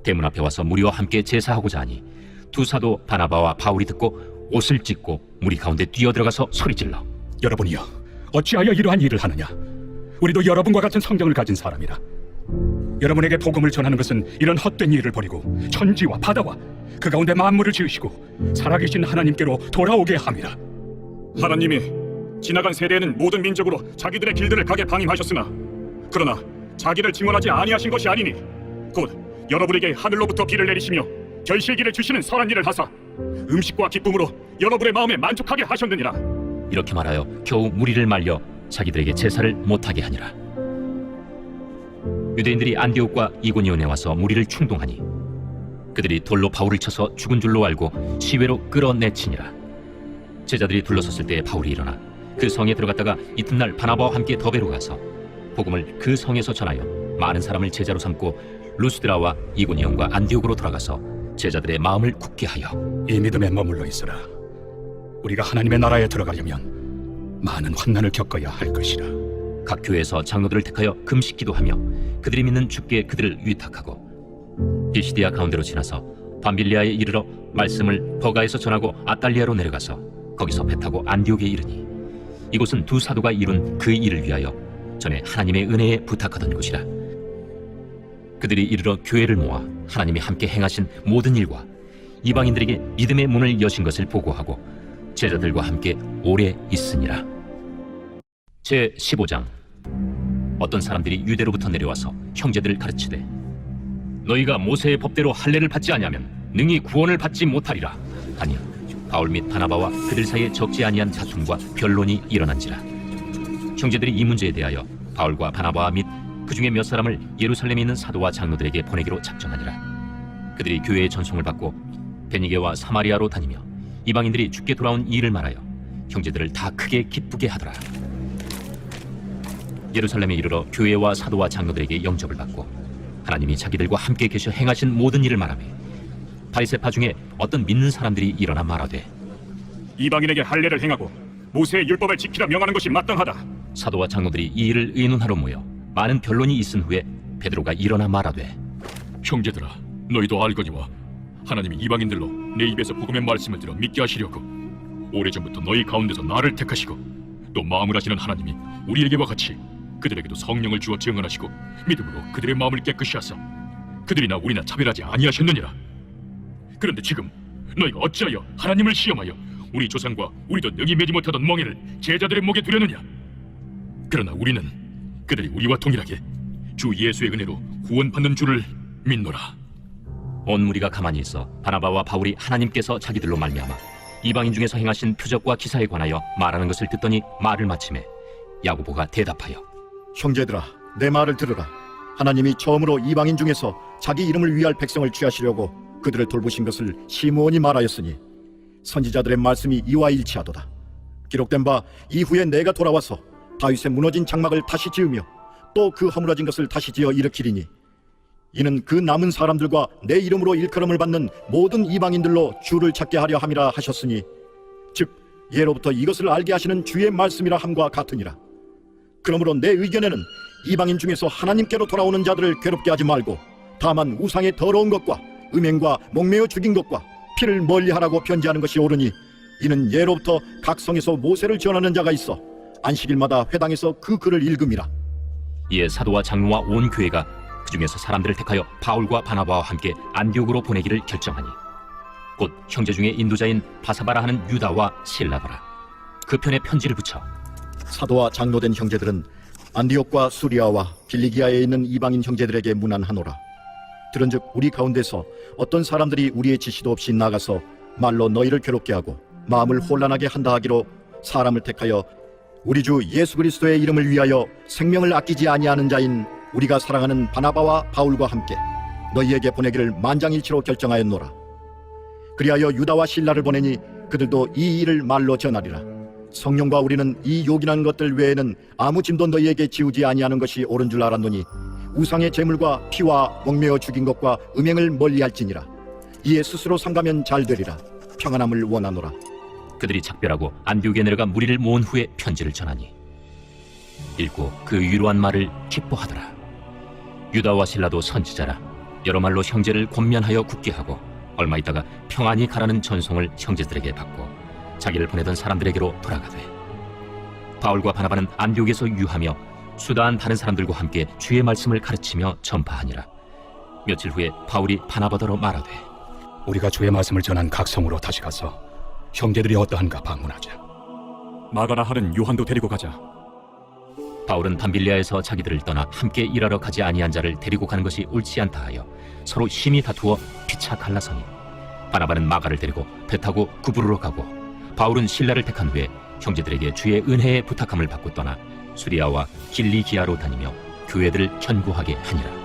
대문 앞에 와서 무리와 함께 제사하고자 하니 두 사도 바나바와 바울이 듣고 옷을 찢고 무리 가운데 뛰어들어가서 소리질러 여러분이여 어찌하여 이러한 일을 하느냐. 우리도 여러분과 같은 성경을 가진 사람이라. 여러분에게 복음을 전하는 것은 이런 헛된 일을 버리고 천지와 바다와 그 가운데 만물을 지으시고 살아계신 하나님께로 돌아오게 함이라. 하나님이 지나간 세대에는 모든 민족으로 자기들의 길들을 가게 방임하셨으나 그러나 자기를 증언하지 아니하신 것이 아니니 곧 여러분에게 하늘로부터 비를 내리시며 결실기를 주시는 선한 일을 하사 음식과 기쁨으로 여러분의 마음에 만족하게 하셨느니라. 이렇게 말하여 겨우 무리를 말려 자기들에게 제사를 못하게 하니라. 유대인들이 안디옥과 이고니온에 와서 무리를 충동하니 그들이 돌로 바울을 쳐서 죽은 줄로 알고 시외로 끌어내치니라. 제자들이 둘러섰을 때 바울이 일어나 그 성에 들어갔다가 이튿날 바나바와 함께 더베로 가서 복음을 그 성에서 전하여 많은 사람을 제자로 삼고 루스드라와 이고니온과 안디옥으로 돌아가서 제자들의 마음을 굳게 하여 이 믿음에 머물러 있으라. 우리가 하나님의 나라에 들어가려면 많은 환난을 겪어야 할 것이라. 각 교회에서 장로들을 택하여 금식 기도하며 그들이 믿는 주께 그들을 위탁하고 비시디아 가운데로 지나서 밤빌리아에 이르러 말씀을 버가에서 전하고 아달리아로 내려가서 거기서 배 타고 안디옥에 이르니 이곳은 두 사도가 이룬 그 일을 위하여 전에 하나님의 은혜에 부탁하던 곳이라. 그들이 이르러 교회를 모아 하나님이 함께 행하신 모든 일과 이방인들에게 믿음의 문을 여신 것을 보고하고 제자들과 함께 오래 있으니라. 제 15장. 어떤 사람들이 유대로부터 내려와서 형제들을 가르치되 너희가 모세의 법대로 할례를 받지 아니하면 능히 구원을 받지 못하리라 하니 바울 및 바나바와 그들 사이에 적지 아니한 다툼과 변론이 일어난지라. 형제들이 이 문제에 대하여 바울과 바나바와 및 그 중에 몇 사람을 예루살렘에 있는 사도와 장로들에게 보내기로 작정하니라. 그들이 교회의 전송을 받고 베니게와 사마리아로 다니며 이방인들이 주께 돌아온 이 일을 말하여 형제들을 다 크게 기쁘게 하더라. 예루살렘에 이르러 교회와 사도와 장로들에게 영접을 받고 하나님이 자기들과 함께 계셔 행하신 모든 일을 말하며 바리새파 중에 어떤 믿는 사람들이 일어나 말하되 이방인에게 할례를 행하고 모세의 율법을 지키라 명하는 것이 마땅하다. 사도와 장로들이 이 일을 의논하러 모여 많은 변론이 있은 후에 베드로가 일어나 말하되 형제들아, 너희도 알거니와 하나님이 이방인들로 내 입에서 복음의 말씀을 들어 믿게 하시려고 오래전부터 너희 가운데서 나를 택하시고 또 마음을 하시는 하나님이 우리에게와 같이 그들에게도 성령을 주어 증언하시고 믿음으로 그들의 마음을 깨끗이 하사 그들이나 우리나 차별하지 아니하셨느니라. 그런데 지금 너희가 어찌하여 하나님을 시험하여 우리 조상과 우리도 능히 매지 못하던 멍에를 제자들의 목에 두려느냐? 그러나 우리는 그들이 우리와 동일하게 주 예수의 은혜로 구원받는 줄을 믿노라. 온 무리가 가만히 있어 바나바와 바울이 하나님께서 자기들로 말미암아 이방인 중에서 행하신 표적과 기사에 관하여 말하는 것을 듣더니 말을 마침에 야고보가 대답하여 형제들아, 내 말을 들으라. 하나님이 처음으로 이방인 중에서 자기 이름을 위할 백성을 취하시려고 그들을 돌보신 것을 시므온이 말하였으니 선지자들의 말씀이 이와 일치하도다. 기록된 바 이후에 내가 돌아와서 다윗의 무너진 장막을 다시 지으며 또 그 허물어진 것을 다시 지어 일으키리니 이는 그 남은 사람들과 내 이름으로 일컬음을 받는 모든 이방인들로 주를 찾게 하려 함이라 하셨으니 즉 예로부터 이것을 알게 하시는 주의 말씀이라 함과 같으니라. 그러므로 내 의견에는 이방인 중에서 하나님께로 돌아오는 자들을 괴롭게 하지 말고 다만 우상의 더러운 것과 음행과 목매어 죽인 것과 피를 멀리하라고 편지하는 것이 옳으니 이는 예로부터 각 성에서 모세를 전하는 자가 있어 안식일마다 회당에서 그 글을 읽음이라. 이에 사도와 장로와 온 교회가 그 중에서 사람들을 택하여 바울과 바나바와 함께 안디옥으로 보내기를 결정하니 곧 형제 중에 인도자인 바사바라 하는 유다와 실라더라. 그 편에 편지를 붙여 사도와 장로된 형제들은 안디옥과 수리아와 길리기아에 있는 이방인 형제들에게 문안하노라. 들은즉 우리 가운데서 어떤 사람들이 우리의 지시도 없이 나가서 말로 너희를 괴롭게 하고 마음을 혼란하게 한다 하기로 사람을 택하여 우리 주 예수 그리스도의 이름을 위하여 생명을 아끼지 아니하는 자인 우리가 사랑하는 바나바와 바울과 함께 너희에게 보내기를 만장일치로 결정하였노라. 그리하여 유다와 실라를 보내니 그들도 이 일을 말로 전하리라. 성령과 우리는 이 요긴한 것들 외에는 아무 짐도 너희에게 지우지 아니하는 것이 옳은 줄 알았노니 우상의 제물과 피와 목매어 죽인 것과 음행을 멀리할지니라. 이에 스스로 삼가면 잘 되리라. 평안함을 원하노라. 그들이 작별하고 안디옥에 내려가 무리를 모은 후에 편지를 전하니 읽고 그 위로한 말을 기뻐하더라. 유다와 실라도 선지자라 여러 말로 형제를 권면하여 굳게 하고 얼마 있다가 평안히 가라는 전송을 형제들에게 받고 자기를 보내던 사람들에게로 돌아가되 바울과 바나바는 안디옥에서 유하며 수다한 다른 사람들과 함께 주의 말씀을 가르치며 전파하니라. 며칠 후에 바울이 바나바더러 말하되 우리가 주의 말씀을 전한 각 성으로 다시 가서 형제들이 어떠한가 방문하자. 마가라 하는 요한도 데리고 가자. 바울은 밤빌리아에서 자기들을 떠나 함께 일하러 가지 아니한 자를 데리고 가는 것이 옳지 않다 하여 서로 심히 다투어 피차 갈라서니 바나바는 마가를 데리고 배 타고 구브로로 가고 바울은 실라를 택한 후에 형제들에게 주의 은혜에 부탁함을 받고 떠나 수리아와 길리기아로 다니며 교회들을 견고하게 하니라.